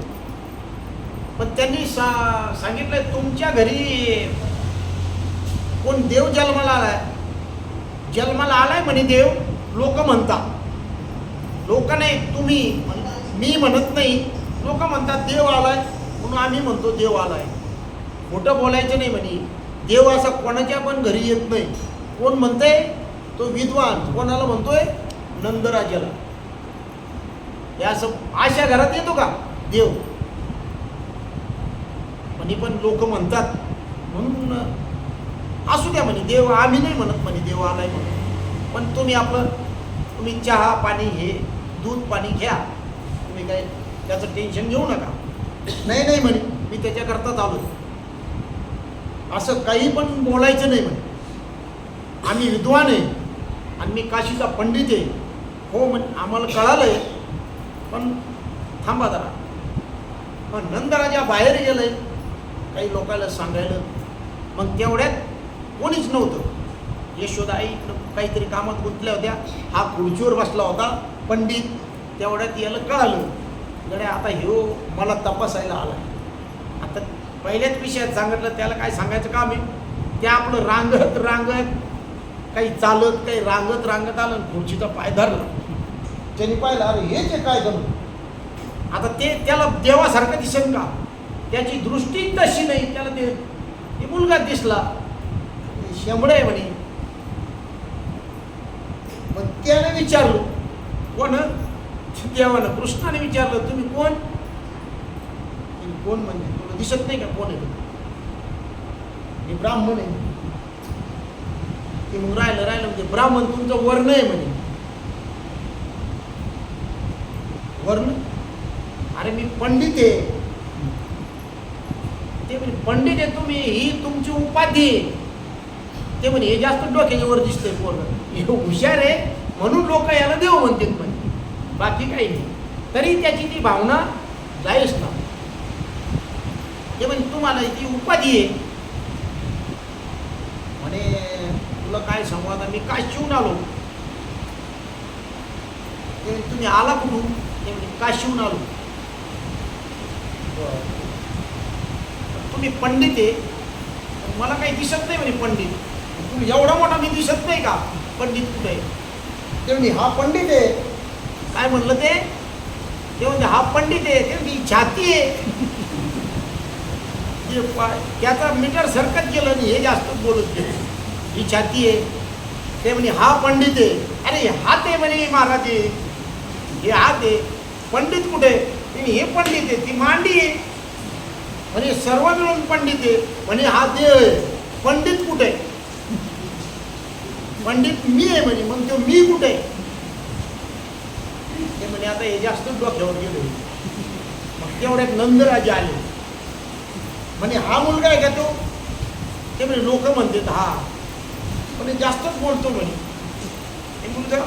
पण त्यांनी सांगितलं तुमच्या घरी कोण देव जन्माला आलाय, जन्माला आलाय म्हणे देव, लोक म्हणतात. लोक नाही, तुम्ही मी म्हणत नाही, लोक म्हणतात देव आलाय, म्हणून आम्ही म्हणतो देव आलाय. खोटं बोलायचं नाही म्हणे. देव असा कोणाच्या पण घरी येत नाही. कोण म्हणतंय? तो विद्वान. कोणाला म्हणतोय? नंदराजाला. हे असं अशा घरात येतो का देव? म्हणे पण लोक म्हणतात म्हणून असू द्या म्हणे, देव आम्ही नाही म्हणत म्हणे देव आलाय म्हणून. पण तुम्ही चहा पाणी हे दूध पाणी घ्या, तुम्ही काय त्याचं टेन्शन घेऊ नका. नाही नाही म्हणे, मी त्याच्याकरताच आलो, असं काही पण बोलायचं नाही म्हणे. आम्ही विद्वान आहे आणि मी काशीचा पंडित आहे. हो म्हणे, आम्हाला कळालं आहे, पण थांबा जरा. मग नंदराजा बाहेर गेलंय काही लोकांना सांगायला. मग तेवढ्यात कोणीच नव्हतं. यशोदाई काहीतरी कामात गुंतल्या होत्या, हा खुर्चीवर बसला होता पंडित. तेवढ्यात याला कळालं, गड्या आता ह्यो मला तपासायला आला. आता पहिल्याच विषयात सांगितलं, त्याला काय सांगायचं काम आहे? ते आपलं रांगत रांगत काही चालत काही रांगत रांगत आलं, खुर्चीचा पाय धरला. त्यांनी पाहिलं, अरे हेच आहे काय जणू. आता ते त्याला देवासारखं दिसेल का? त्याची दृष्टी तशी नाही. त्याला ते मुलगा दिसला, शेंबड आहे म्हणे. मग त्याने विचारलं कोण? देवानं कृष्णाने विचारलं तुम्ही कोण? कोण म्हणजे तुला दिसत नाही का कोण आहे? हे ब्राह्मण आहे. ते मग राहिलं म्हणजे ब्राह्मण तुमचं वर्ण आहे म्हणे. वर्ण? अरे मी पंडित आहे. ते म्हणे पंडित आहे तुम्ही, ही तुमची उपाधी आहे. ते म्हणे हे जास्त डोक्याच्या वर दिसतंय पोरं, हे हुशार आहे म्हणून लोक याला देव म्हणतात म्हणे, बाकी काही नाही. तरी त्याची ती भावना जाईच ना. ते म्हणजे तुम्हाला ती उपाधी आहे म्हणे. तुला काय सांगू आता, मी काशीहून आलो. ते म्हणजे तुम्ही आला कुठून? ते म्हणजे काशीहून आलो. तुम्ही पंडित आहे, मला काही दिसत नाही म्हणे पंडित. तुम्ही एवढा मोठा मी दिसत नाही का? पंडित कुठे आहे? ते म्हणजे हा पंडित आहे. काय म्हणलं ते? ते म्हणजे हा पंडित आहे. ते म्हणजे छाती आहे. त्याचा मीटर सरकत गेलं नाही, हे जास्त बोलत गेले. ही छाती आहे. ते म्हणजे हा पंडित आहे. अरे हात आहे म्हणे महाराज, हे हात आहे. पंडित कुठे? ते हे पंडित आहे. ती मांडी आहे म्हणजे सर्व मिळून पंडित आहे. म्हणे हा देव आहे. पंडित कुठे? पंडित मी आहे म्हणे. मग तो मी कुठे? ते म्हणे आता हे जास्त डोक्यावर गेलो. मग तेवढ्यात नंदराजे आले. म्हणे हा मुलगा आहे का तो? ते म्हणे लोक म्हणतात हा, पण जास्तच बोलतो म्हणे. हे मुलगा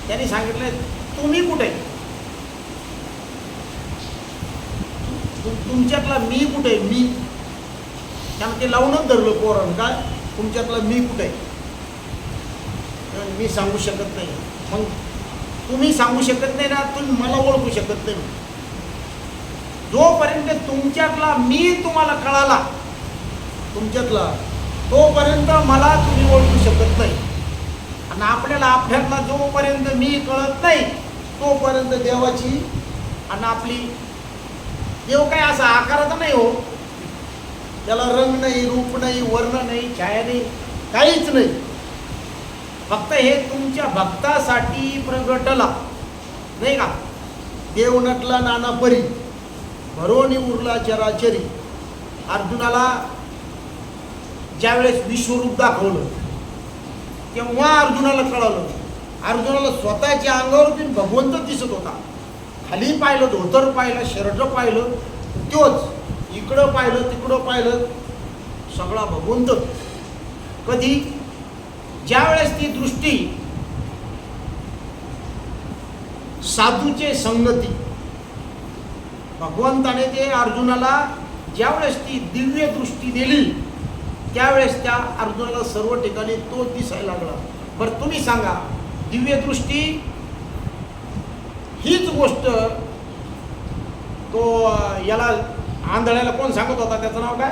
त्यांनी सांगितलं तुम्ही कुठे? तुमच्यातला मी कुठे? मी त्यामुळे ते लावूनच धरलं पोरानं. काय तुमच्यातला मी कुठे? मी सांगू शकत नाही. मग तुम्ही सांगू शकत नाही ना, तुम्ही मला ओळखू शकत नाही. जोपर्यंत तुमच्यातला मी तुम्हाला कळाला, तुमच्यातला, तोपर्यंत मला तुम्ही ओळखू शकत नाही. आणि आपल्यातला जोपर्यंत मी कळत नाही तोपर्यंत देवाची आणि आपली, देव काय असा आकाराचा नाही हो, त्याला रंग नाही, रूप नाही, वर्ण नाही, छाया नाही, काहीच नाही. फक्त हे तुमच्या भक्तासाठी प्रगटला, नाही का? देव नटला नाना परी, भरोनी उरला चराचरी. अर्जुनाला ज्यावेळेस विश्वरूप दाखवलं तेव्हा अर्जुनाला कळालं. अर्जुनाला स्वतःच्या अंगावरती भगवंत दिसत होता. खाली पाहिलं, धोतर पाहिलं, शर्ट पाहिलं, तोच. इकडं पाहिलं, तिकडं पाहिलं, सगळा भगवंत. कधी? ज्यावेळेस ती दृष्टी साधूचे संगती, भगवंताने ते अर्जुनाला ज्यावेळेस ती दिव्य दृष्टी दिली त्यावेळेस त्या अर्जुनाला सर्व ठिकाणी तो दिसायला लागला. बरं तुम्ही सांगा, दिव्य दृष्टी हीच गोष्ट तो याला आंधळ्याला कोण सांगत होता? त्याचं नाव काय?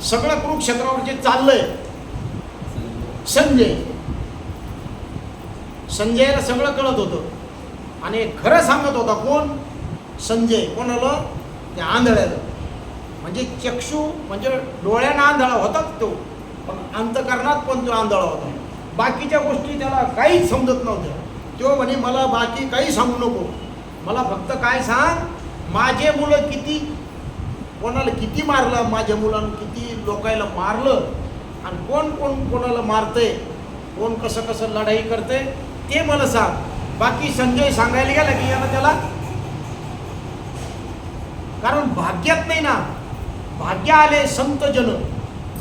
सगळं कुरुक्षेत्रावर जे चाललंय, संजय. संजयला सगळं कळत होतं आणि खरं सांगत होता कोण? संजय. कोणाला? त्या आंधळ्याला. म्हणजे चक्षु म्हणजे डोळ्यानं आंधळा होताच तो, पण अंतकरणात पण तो आंधळा होता. बाकीच्या गोष्टी त्याला काहीच समजत नव्हत्या. तो म्हणे मला बाकी काही सांगू नको, मला फक्त काय सांग, माझे मुलं किती, कोणाला किती मारलं, माझ्या मुलांना किती लोकायला मारलं, आणि कोण कोण कोणाला मारतंय, कोण कसं कसं लढाई करते ते मला सांग. बाकी संजय सांगायला गेला की याला त्याला, कारण भाग्यात नाही ना. भाग्य आले संत जन,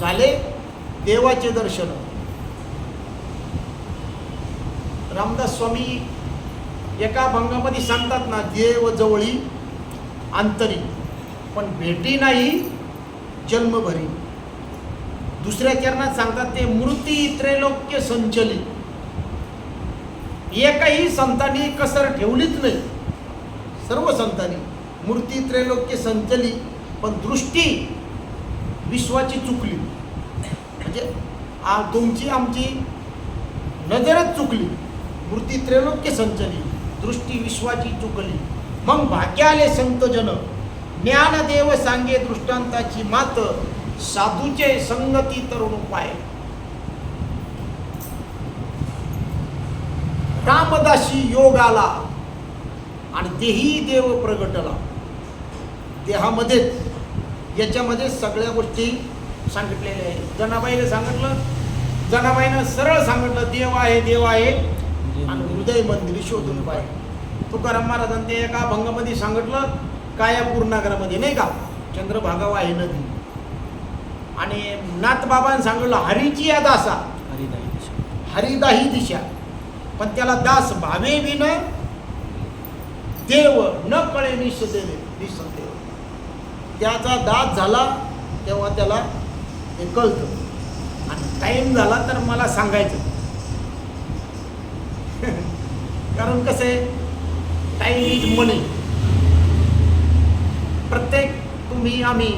झाले देवाचे दर्शन. रामदास स्वामी एका भंगामध्ये सांगतात ना, देव जवळी अंतरी, पण भेटी नाही जन्मभरी. दुसऱ्या चरणात सांगतात ते मूर्ती त्रैलोक्य संचली. एकही संतांनी कसर ठेवलीच नाही, सर्व संतांनी मूर्ती त्रैलोक्य संचली, पण दृष्टी विश्वाची चुकली. म्हणजे तुमची आमची नजरच चुकली. मूर्ती त्रैलोक्य संचली, दृष्टी विश्वाची चुकली. मग भाग्य आले संत जन, ज्ञानदेव सांगे दृष्टांताची मात, साधूचे संगती तरुण उपाय. रामदासी योग आला आणि तेही देव प्रगटला. देहामध्येच याच्यामध्ये सगळ्या गोष्टी सांगितलेल्या आहेत. जनाबाईने सांगितलं, जनाबाईनं सरळ सांगितलं, देव आहे, देव आहे आणि हृदय मंदिर शोधून पाय. तुकाराम महाराजांनी ते एका भंगामध्ये सांगितलं, कायापूर नगरामध्ये, नाही का, चंद्रभागा वाही नदी. आणि नाथबाबांनी सांगितलं, हरीची या दासा, हरिदाही दिशा, पण त्याला दास भावे विन देव न कळे निश देवे दिसत देव. त्याचा दास झाला तेव्हा त्याला हे कळतं, आणि टाईम झाला तर मला सांगायचं. कारण कसं आहे, टाईम इज मनी. प्रत्येक तुम्ही आम्ही,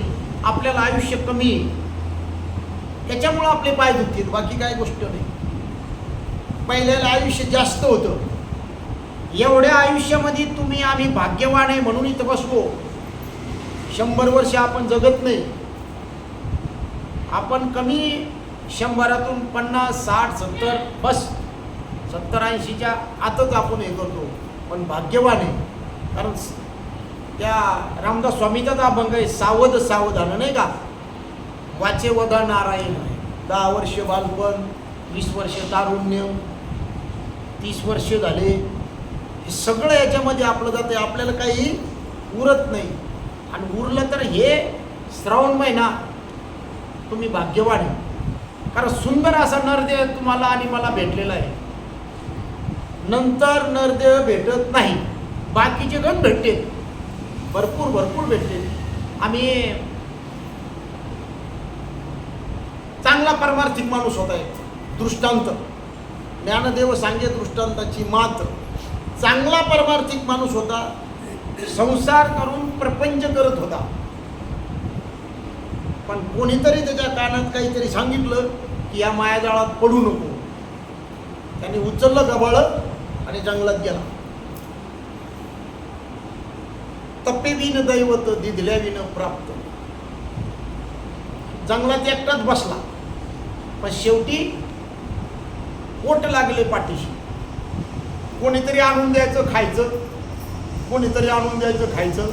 आपल्याला आयुष्य कमी आहे त्याच्यामुळं आपले पाय दुखतील, बाकी काय गोष्ट नाही. पहिल्याला आयुष्य जास्त होतं. एवढ्या आयुष्यामध्ये तुम्ही आम्ही भाग्यवान आहे म्हणून इथं बसलो. 100 वर्ष आपण जगत नाही. आपण कमी 100तून 50, 60, 70, बस 70-80च्या आतच आपण हे करतो, पण भाग्यवान आहे. कारण त्या रामदास स्वामीचाच अभंग आहे, सावध सावधान, नाही का, वाचे वदा नारायण. 10 वर्ष बालपण, 20 वर्ष तारुण्य, 30 वर्ष झाले, हे सगळं याच्यामध्ये आपलं जातं. आपल्याला काही उरत नाही, आणि उरलं तर हे श्रावण महिना तुम्ही भाग्यवान आहे. कारण सुंदर असा नरदेव तुम्हाला आणि मला भेटलेला आहे. नंतर नरदेव भेटत नाही, बाकीचे गण भेटते, भरपूर भरपूर भेटते. आम्ही चांगला परमार्थिक माणूस होता आहे. दृष्टांत ज्ञानदेव सांगे दृष्टांताची मात. चांगला परमार्थिक माणूस होता, संसार करून प्रपंच करत होता. पण कोणीतरी त्याच्या कानात काहीतरी सांगितलं की या मायाजाळात पडू नको. त्यांनी उचललं गबाळ आणि जंगलात गेला. तपेविन दैवत दिधल्याविन प्राप्त. जंगलात एकटाच बसला, पण शेवटी पोट लागले पाठीशी. कोणीतरी आणून द्यायचं खायचं, कोणीतरी आणून द्यायचं खायचं,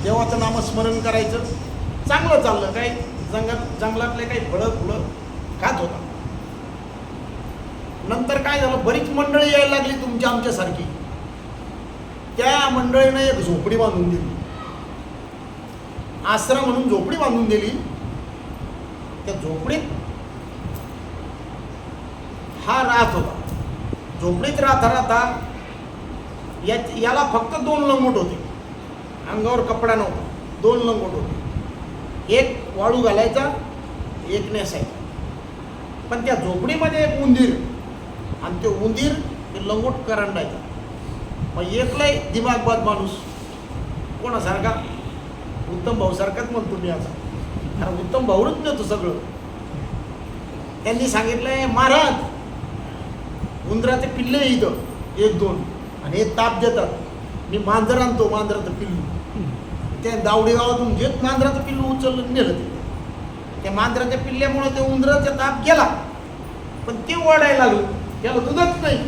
देवाचं नामस्मरण करायचं, चांगलं चाललं. काही जंगलातले काही फळं खात होता. नंतर काय झालं, बरीच मंडळी यायला लागली तुमच्या आमच्यासारखी. त्या मंडळीनं एक झोपडी बांधून दिली, आश्रम म्हणून झोपडी बांधून दिली. त्या झोपडीत हा राहत होता. झोपडीत राहता याला फक्त 2 लंगोट होते, अंगावर कपडा नव्हता. 2 लंगोट होते, एक वाळू घालायचा, एक नेसायचा. पण त्या झोपडीमध्ये एक उंदीर, आणि ते उंदीर ते लंगोट करंडायचा. मग एकलाय दिमागबाद माणूस, कोणासारखा, उत्तम भाऊ सारखाच म्हणतो मी आता, कारण उत्तम भाऊच नव्हतं सगळं. त्यांनी सांगितलंय, महाराज उंदराचे पिल्ले इथं 1-2 आणि हे ताप देतात, मी मांजर आणतो, मांजराचं पिल्लू. त्या दावडी गावातून घेत मांजराचं पिल्लू उचललं नेलं ते. त्या मांजराच्या पिल्ल्यामुळे ते उंदराचा ताप गेला, पण ते ओढायला लागलं, त्याला दूधच नाही.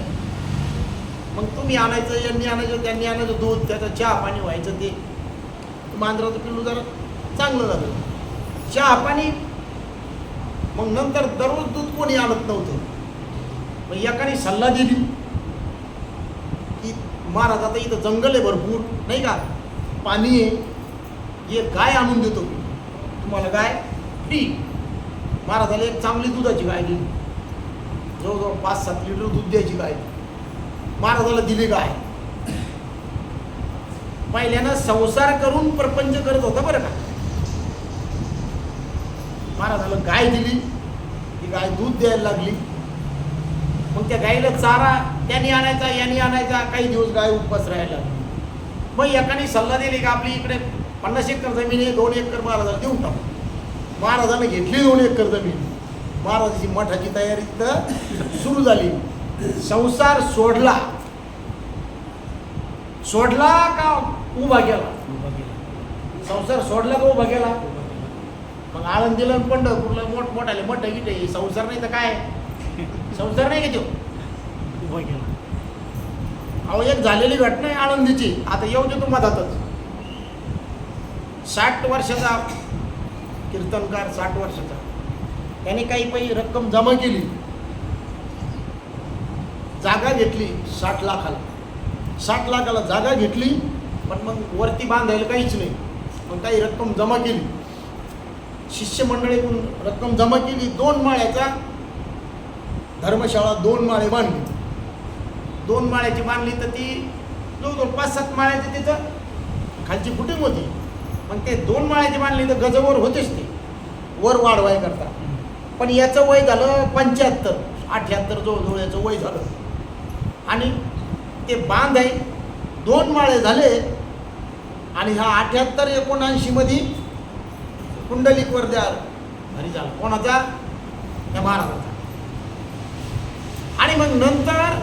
मग तुम्ही आणायचं, यांनी आणायचं, त्यांनी आणायचं दूध, त्याचा चहा पाणी व्हायचं. ते मांजराचं पिल्लू जरा चांगलं झालं, चहा पाणी. मग नंतर दररोज दूध कोणी आणत नव्हतं. मग एकाने सल्ला दिली की महाराज आता इथं जंगल आहे भरपूर, नाही का, पाणी आहे, एक गाय आणून देतो मी तुम्हाला, गाय फ्री. महाराजाला एक चांगली दुधाची गाय दिली, जवळजवळ 5-7 लिटर दूध द्यायची गाय. महाराजाला दिली गाय. पहिल्यानं संसार करून प्रपंच करत होता बरं का. महाराजाला गाय दिली, ती गाय दूध द्यायला लागली. मग त्या गाईला चारा त्यांनी आणायचा, यांनी आणायचा, काही दिवस गाय उपवास राहायला. मग एकाने सल्ला दिली की आपली इकडे 50 एकर जमीन आहे, 2 एकर महाराजाला देऊन टाकू. महाराजाने घेतली 2 एकर जमीन. महाराजाची मठाची तयारी तर सुरू झाली. संसार सोडला का उभा केला? संसार सोडला का उभा केला? मग आळंदीला पंढरपूरला मोठमोठाले मठ गिटे, संसार नाही तर काय, संसार नाही का तो उभा केला. अहो एक झालेली घटना आहे आळंदीची, आता येऊ देतो मधातच. 60 वर्षाचा कीर्तनकार, 60 वर्षाचा, त्याने काही रक्कम जमा केली, जागा घेतली 60 लाखाला. 60 लाखाला जागा घेतली, पण मग वरती बांधायला काहीच नाही. मग काही रक्कम जमा केली, शिष्यमंडळीकडून रक्कम जमा केली. 2 माळ्याचा धर्मशाळा 2 माळे बांधली. 2 माळ्याची बांधली तर ती जवळजवळ 5-7 माळ्याची तिथं खालची फुटिंग होती. पण ते 2 माळ्याची बांधली तर गजवर होतेच ते वर वाढवाय करता. पण याचं वय झालं 75-78 जवळजवळ याचं वय झालं. आणि ते बांध आहे 2 माळे झाले. आणि हा 78-79 मध्ये कुंडलिकवर द्या घरी झाला. कोणाचा? त्या महाराजाचा. आणि मग नंतर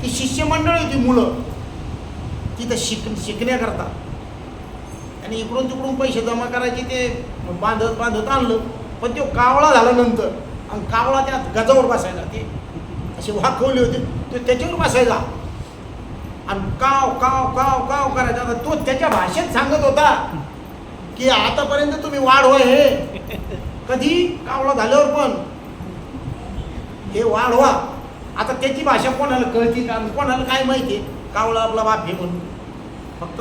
ती शिष्यमंडळ होती, मुलं तिथं शिकण्याकरता, आणि इकडून तिकडून पैसे जमा करायचे. ते बांधत आणलं, पण तो कावळा झाला नंतर. आणि कावळा त्या गजावर बसायला, ते असे वाकवले होते, तो त्याच्यावर बसायला आणि काव काव काव काव करायचा. आता तो त्याच्या भाषेत सांगत होता की आतापर्यंत तुम्ही वाढवा, हे कधी कावळा झाल्यावर पण हे वाढवा. आता त्याची भाषा कोणाला कळती का, कोणाला काय माहिती? कावळा आपला बाप आहे म्हणून. फक्त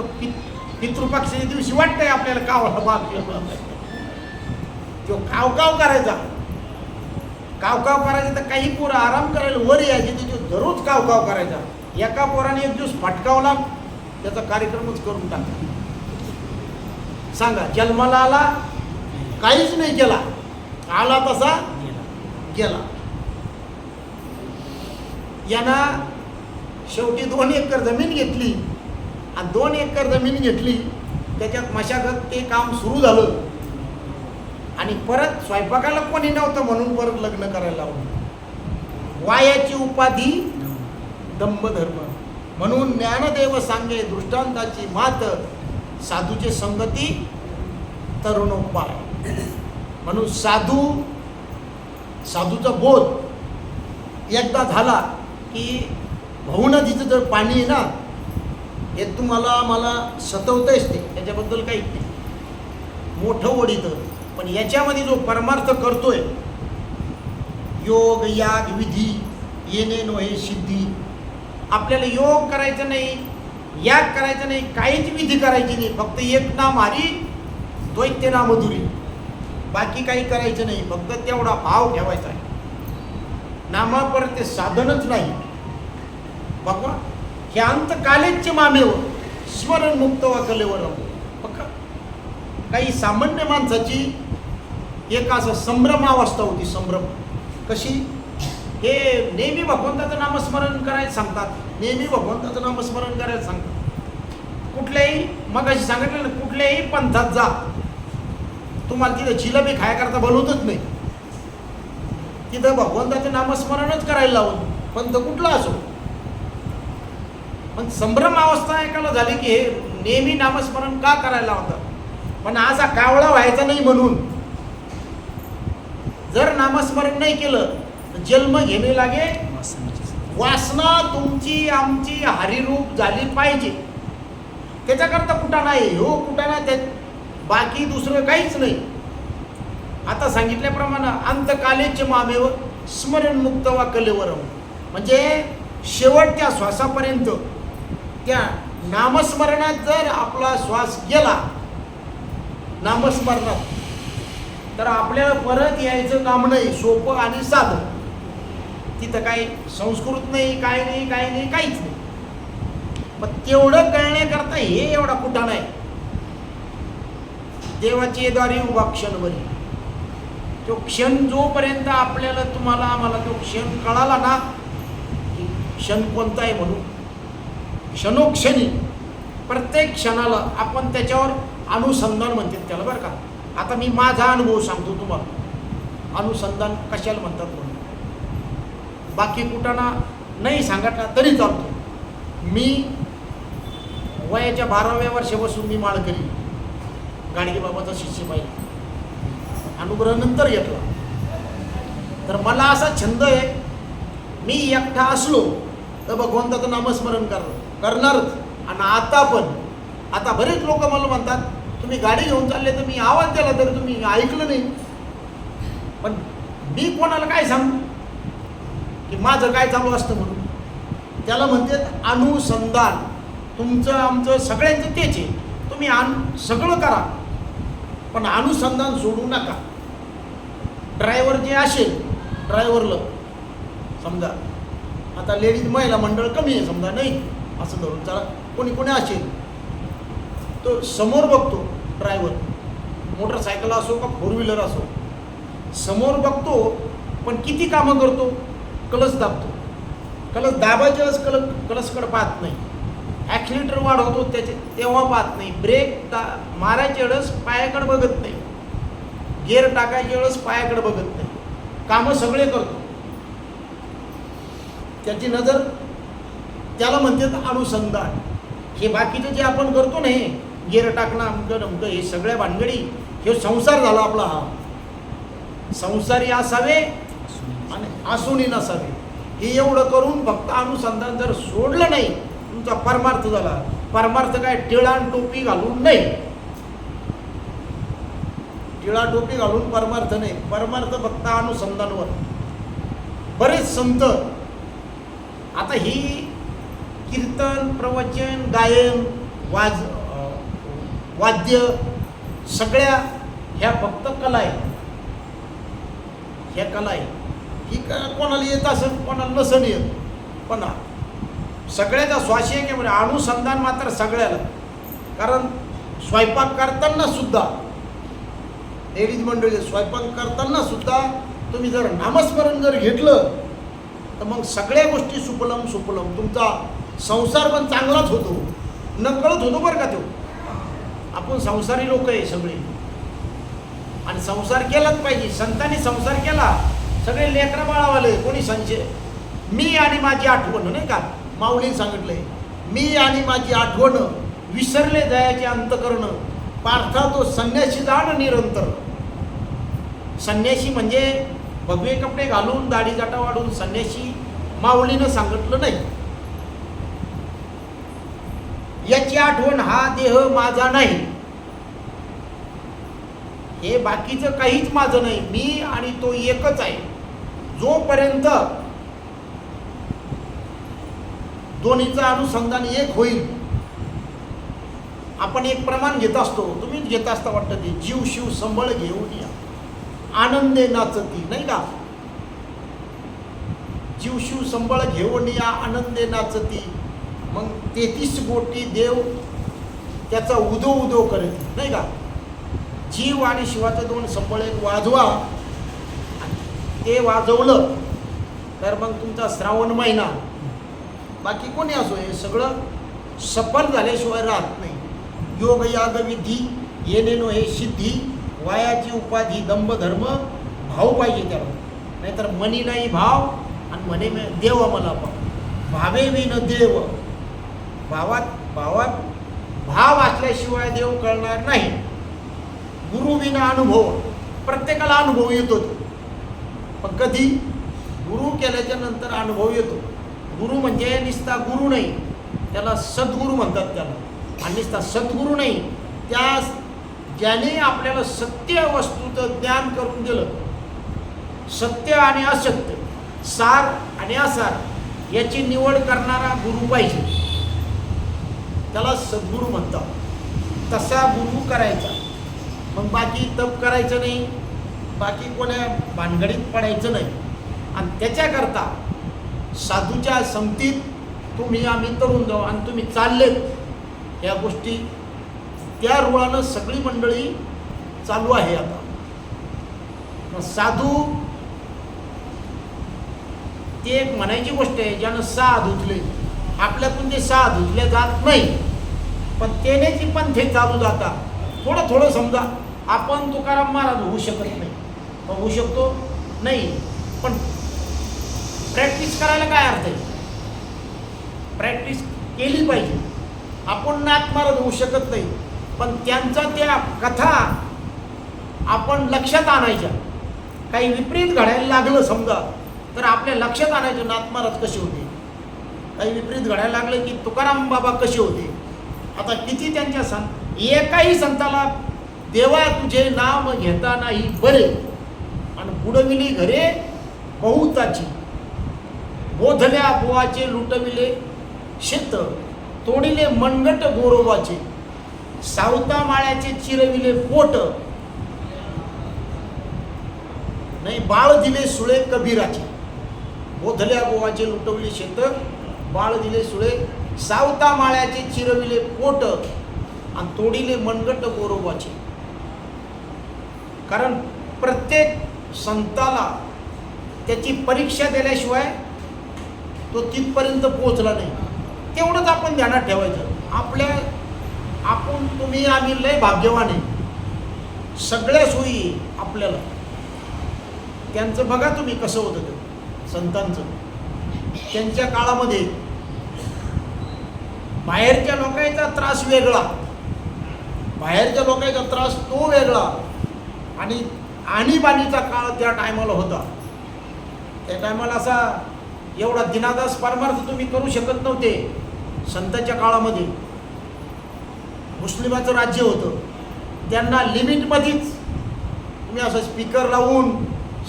पितृपक्षाच्या दिवशी वाटतंय आपल्याला कावळा बाप तो काव काव करायचा. काव काव करायचं तर काही पोरं आराम करायला वर यायचे, तिथे दररोज काव काव करायचा. एका पोराने एक दिवस फटकावला, त्याचा कार्यक्रमच करून टाकला. सांगा, जन्माला आला, काहीच नाही केला, आला तसा गेला. यांना शेवटी 2 एकर जमीन घेतली. आणि 2 एकर जमीन घेतली, त्याच्यात मशागत ते काम सुरू झालं. आणि परत स्वयंपाकाला कोणी नव्हतं म्हणून परत लग्न करायला लावलं. वायाची उपाधी दंभधर्म. म्हणून ज्ञानदेव सांगे दृष्टांताची मात, साधूचे संगती तरुणोपाय. म्हणून साधूचा बोध एकदा झाला की भाऊ नदीचं जर पाणी आहे ना, हे तुम्हाला मला सतवतंयच ते, त्याच्याबद्दल काहीच नाही, मोठं ओढीतं. पण याच्यामध्ये जो परमार्थ करतोय, योग याग विधी येणे नोहे सिद्धी, आपल्याला योग करायचं नाही, याग करायचं नाही, काहीच विधी करायची नाही, फक्त एक नाम हरी द्वैत्य नाम मधुरी, बाकी काही करायचं नाही, फक्त तेवढा भाव ठेवायचा आहे. नामापर ते साधनच नाही. बघा हे अंतकालेच मामेव स्मरण मुक्त वा कलेवर. बघा काही सामान्य माणसाची एक असं संभ्रम अवस्था होती. संभ्रम कशी? हे नेहमी भगवंताचं नामस्मरण करायला सांगतात, नेहमी भगवंताचं नामस्मरण करायला सांगतात. कुठल्याही मग अशी सांगितलं ना, कुठल्याही पंथात जा, तुम्हाला तिथं जिलेबी खायकरता बोलवतच नाही, तिथं भगवंताचं नामस्मरणच करायला लावून, पंथ कुठला असो. पण संभ्रम अवस्था एकाला झाली की हे नेहमी नामस्मरण का करायला लावतात. पण असा कावळा व्हायचा नाही. म्हणून जर नामस्मरण नाही केलं तर जन्म घेणे लागे वासना. तुमची आमची हरिरूप झाली पाहिजे, त्याच्याकरता कुठं नाही हो, कुठं नाही, त्या बाकी दुसरं काहीच नाही. आता सांगितल्याप्रमाणे अंतकालेच मामेव स्मरण मुक्त वा कलेवरम, म्हणजे शेवटच्या श्वासापर्यंत त्या नामस्मरणात जर आपला श्वास गेला नामस्मरणात, तर आपल्याला परत यायचं काम नाही. सोपं आणि साधं. तिथं काही संस्कृत नाही, काय नाही, काही नाही, काहीच नाही. पण तेवढं कळण्याकरता हे एवढा कुठं नाही. देवाची द्वारी उभा क्षणभरी, तो क्षण जोपर्यंत आपल्याला तुम्हाला आम्हाला तो क्षण कळाला ना की क्षण कोणता आहे म्हणून, क्षणोक्षणी प्रत्येक क्षणाला आपण त्याच्यावर अनुसंधान म्हणतात त्याला, बरं का. आता मी माझा अनुभव सांगतो तुम्हाला, अनुसंधान कशाला म्हणतात म्हणून. बाकी कुठाना नाही सांगितला तरी चालतो. मी वयाच्या 12व्या वर्षापासून मी माळकरी, गाडगे बाबाचा शिष्य पाहिजे, अनुग्रह नंतर घेतला. तर मला असा छंद आहे, मी एकटा असलो तर भगवंताचं नामस्मरण करणारच. आणि आता बरेच लोक मला म्हणतात तुम्ही गाडी घेऊन चालले तर मी आवाज दिला तरी तुम्ही ऐकलं नाही. पण मी कोणाला काय सांगू की माझं काय चालू असतं म्हणून. त्याला म्हणतात अनुसंधान. तुमचं आमचं सगळ्यांचं तेच आहे, तुम्ही सगळं करा पण अनुसंधान सोडू नका. ड्रायव्हर जे असेल, ड्रायव्हरला समजा आता लेडीज महिला मंडळ कमी आहे समजा, नाही असं धरून चला, कोणी असेल तो समोर बघतो. ड्रायव्हर मोटरसायकल असो का फोर व्हीलर असो, समोर बघतो पण किती कामं करतो, कलस दाबतो. कलस दाबायच्या वेळेस कलसकडे पाहत नाही, ॲक्सिलेटर वाढवतो त्याचे तेव्हा पाहत नाही, ब्रेक मारायच्या वेळेस पायाकडे बघत नाही, गिअर टाकायच्या वेळेस पायाकडे बघत नाही, कामं सगळे करतो. त्याची नजर, त्याला म्हणतात अनुसंधान. हे बाकीचं जे आपण करतो ना, हे गिअर टाकणं अमकं नमकं, हे सगळ्या भानगडी, हे संसार झाला आपला. हा संसारी असावे आणि आसुनी नसावे. हे एवढं करून फक्त अनुसंधान जर सोडलं नाही, तुमचा परमार्थ झाला. परमार्थ काय टिळा टोपी घालून नाही, टिळा टोपी घालून परमार्थ नाही. परमार्थ फक्त अनुसंधानवर. बरेच संत आता ही कीर्तन, प्रवचन, गायन, वाद्य सगळ्या ह्या फक्त कला आहे. ह्या कला आहे ही कोणाला येत असेल, कोणाला नसन येत, पण सगळ्याचा श्वासी आहे की म्हणजे अनुसंधान मात्र सगळ्याला. कारण स्वयंपाक करताना सुद्धा, लेडीज मंडळी स्वयंपाक करताना सुद्धा तुम्ही जर नामस्मरण जर घेतलं तर मग सगळ्या गोष्टी सुपलम सुपलम. तुमचा संसार पण चांगलाच होतो, नकळत होतो बरं का. तो आपण संसारी लोक आहे सगळे, आणि संसार केलाच पाहिजे. संतांनी संसार केला, सगळे लेकरं बाळावाले, कोणी संशय. मी आणि माझी आठवण नाही का, माऊलीने सांगितलंय मी आणि माझी आठवण विसरले जायचे अंतकरण, पार्था तो संन्यासी जाण निरंतर. संन्यासी म्हणजे भगवे कपडे घालून दाढी जाटा वाढून संन्यासी माऊलीनं सांगितलं नाही. याची आठवण हा देह माझा नाही, हे बाकीचं काहीच माझं नाही, मी आणि तो एकच आहे. जोपर्यंत दोन्हीचं अनुसंधान एक होईल. आपण एक प्रमाण घेत असतो, तुम्ही घेत असता वाटतं ते, जीव शिव संबळ घेऊन या आनंदे नाचती, नाही का? जीव शिव संबळ घेऊन या आनंदे नाचती. मग 33 कोटी देव त्याचा उदो उदो करत, नाही का? जीव आणि शिवाचं दोन संबळ एक वाजवा, ते वाजवलं तर मग तुमचा श्रावण महिना, बाकी कोणी असो, हे सगळं सफल झाल्याशिवाय राहत नाही. योग याग विधी येणेनो हे सिद्धी, वायाची उपाधी दंभ धर्म भाव पाहिजे त्याला, नाहीतर मनी नाही भाव आणि म्हणे देव मला भावे विन देव. भावात भाव असल्याशिवाय देव कळणार नाही. गुरु विना अनुभव, प्रत्येकाला अनुभव येतो, पण कधी गुरु केल्याच्या नंतर अनुभव येतो. गुरु म्हणजे नुसता गुरु नाही, त्याला सद्गुरू म्हणतात त्याला. आणि नुसता सद्गुरू नाही, त्या ज्याने आपल्याला सत्य वस्तूचं ज्ञान करून दिलं, सत्य आणि असत्य, सार आणि असार याची निवड करणारा गुरु पाहिजे, त्याला सद्गुरू म्हणतात. तसा गुरु करायचा. मग बाकी तप करायचं नाही, बाकी कोण्या भानगडीत पडायचं नाही. आणि त्याच्याकरता साधूच्या संगतीत तुम्ही आम्ही तरुण जाऊ आणि तुम्ही चाललेत या गोष्टी, त्या रुळानं सगळी मंडळी चालू आहे. आता मग साधू ती एक म्हणायची गोष्ट आहे, ज्यानं 6 धुतले, आपल्यातून ते 6 धुतले जात नाही, पण तेनेची पंथे चालू जातात. थोडं थोडं समजा आपण तुकाराम महाराज होऊ शकत नाही, होऊ शकतो नाही, पण प्रॅक्टिस करायला काय अर्थ आहे? प्रॅक्टिस केली पाहिजे. आपण नाथ महाराज होऊ शकत नाही, पण त्यांचा त्या कथा आपण लक्षात आणायच्या. काही विपरीत घडायला लागलं समजा तर आपल्या लक्षात आणायचं नाथ महाराज कसे होते, काही विपरीत घडायला लागलं की तुकाराम बाबा कसे होते. आता किती त्यांच्या एकाही संताला देवा तुझे नाम घेता नाही बरे, आणि बुडविली घरे बहुताची, बोधल्या बुवाचे लुटविले शेत, तोडिले मनगट गोरोबाचे, सावता माळ्याचे चिरविले पोट, नाही बाळ दिले सुळे कबीराचे. बोधल्या बुवाचे लुटविले शेत, बाळ दिले सुळे, सावता माळ्याचे चिरविले पोट, आणि तोडिले मनगट गोरोबाचे. कारण प्रत्येक संताला त्याची परीक्षा दिल्याशिवाय तो तिथपर्यंत पोहोचला नाही. तेवढंच आपण ध्यानात ठेवायचं. आपण तुम्ही आम्ही लय भाग्यवान आहे, सगळ्या सोयी आपल्याला. त्यांचं बघा तुम्ही कसं होतं ते संतांचं. त्यांच्या काळामध्ये बाहेरच्या लोकांचा त्रास वेगळा, बाहेरच्या लोकांचा त्रास तो वेगळा, आणि आणीबाणीचा काळ त्या टायमाला होता. त्या टायमाला असा एवढा दिनादास परमार्थ तुम्ही करू शकत नव्हते. संतांच्या काळामध्ये मुस्लिमाचं राज्य होतं, त्यांना लिमिटमध्येच तुम्ही असं स्पीकर लावून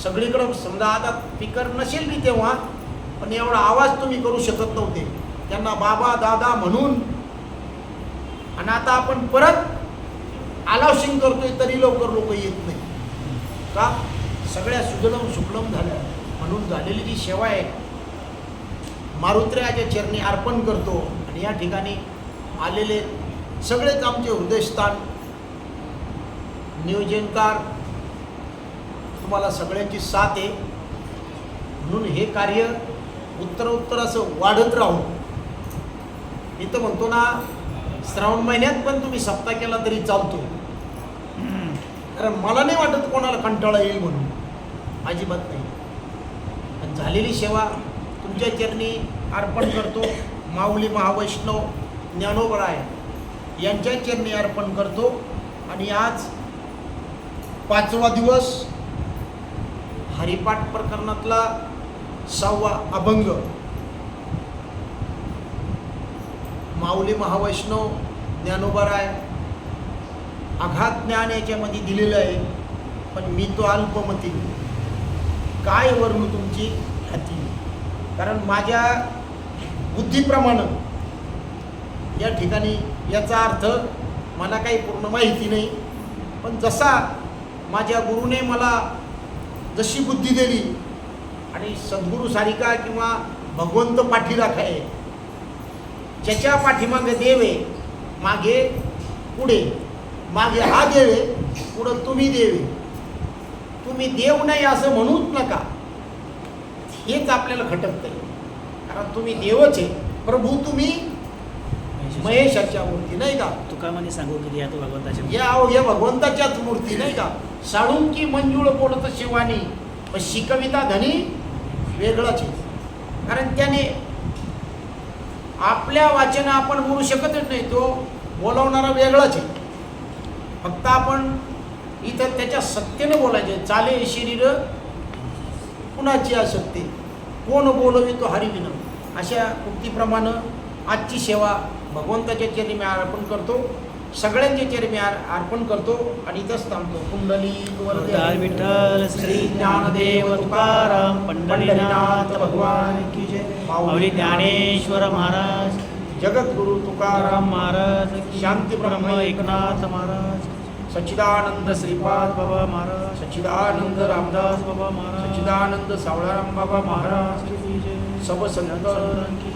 सगळीकडं, समजा आता स्पीकर नसेल की तेव्हा, पण एवढा आवाज तुम्ही करू शकत नव्हते त्यांना बाबा दादा म्हणून. आणि आता आपण परत अलाउशिंग करतोय तरी लवकर लोक येत नाही का? सगळ्या सुजलम सुफलम झाल्या म्हणून झालेली जी सेवा आहे मारुत्र्याच्या चरणी अर्पण करतो. आणि या ठिकाणी आलेले सगळेच आमचे हृदयस्थान नियोजनकार, तुम्हाला सगळ्यांची साथ आहे, म्हणून हे कार्य उत्तरोत्तर असं वाढत राहू. मी तर म्हणतो ना, श्रावण महिन्यात पण तुम्ही सप्ताह केला तरी चालतो, कारण मला नाही वाटत कोणाला कंटाळा येईल म्हणून, अजिबात नाही. आणि झालेली सेवा तुमच्या चरणी अर्पण करतो. माऊली महावैष्णव ज्ञानोबराय यांच्या चरणी अर्पण करतो. आणि आज 5वा दिवस हरिपाठ प्रकरणातला 6वा अभंग माऊली महावैष्णव ज्ञानोबराय अघात ज्ञान याच्यामध्ये दिलेलं आहे. पण मी तो अल्पमती काय वर्णू तुमची हाती, कारण माझ्या बुद्धीप्रमाणे या ठिकाणी याचा अर्थ मला काही पूर्ण माहिती नाही. पण जसा माझ्या गुरुने मला जशी बुद्धी दिली आणि सद्गुरू सारिका किंवा भगवंत पाठीराखा आहे, ज्याच्या पाठीमागे देव आहे, मागे पुढे, मागे हा देव आहे, पुढं तुम्ही देव आहे. तुम्ही देव नाही असं म्हणूच नका, हेच आपल्याला खटकतंय. कारण तुम्ही देवच आहे, प्रभू तुम्ही महेशाच्या मूर्ती नाही का. तुकारामांनी सांगू की या तो भगवंताच्या या भगवंताच्याच मूर्ती नाही का. साळुंकी मंजुळ बोलत शिवानी, पण शिकविता धनी वेगळाच आहे. कारण त्याने आपल्या वाचन आपण बोलू शकतच नाही, तो बोलावणारा वेगळाच आहे. फक्त आपण इथं त्याच्या सत्तेनं बोलायचे. चाले शरीर कुणाची आसक्ती, कोण बोलवी तो हरिविन. अशा उक्तीप्रमाणे आजची सेवा भगवंताच्या चरणी मी अर्पण करतो, सगळ्यांच्या चरणी मी अर्पण करतो आणि इथंच थांबतो. कुंडली अवतार विठ्ठल श्री ज्ञानदेव तुकाराम पंढरीनाथ भगवान की जय. माऊली ज्ञानेश्वर महाराज, जगद्गुरु तुकाराम महाराज, शांती ब्रह्म एकनाथ महाराज, सच्चिदानंद श्रीपाद बाबा महाराज, सच्चिदानंद रामदास बाबा महाराज, सच्चिदानंद सावळाराम बाबा महाराज, की जय. सब संत की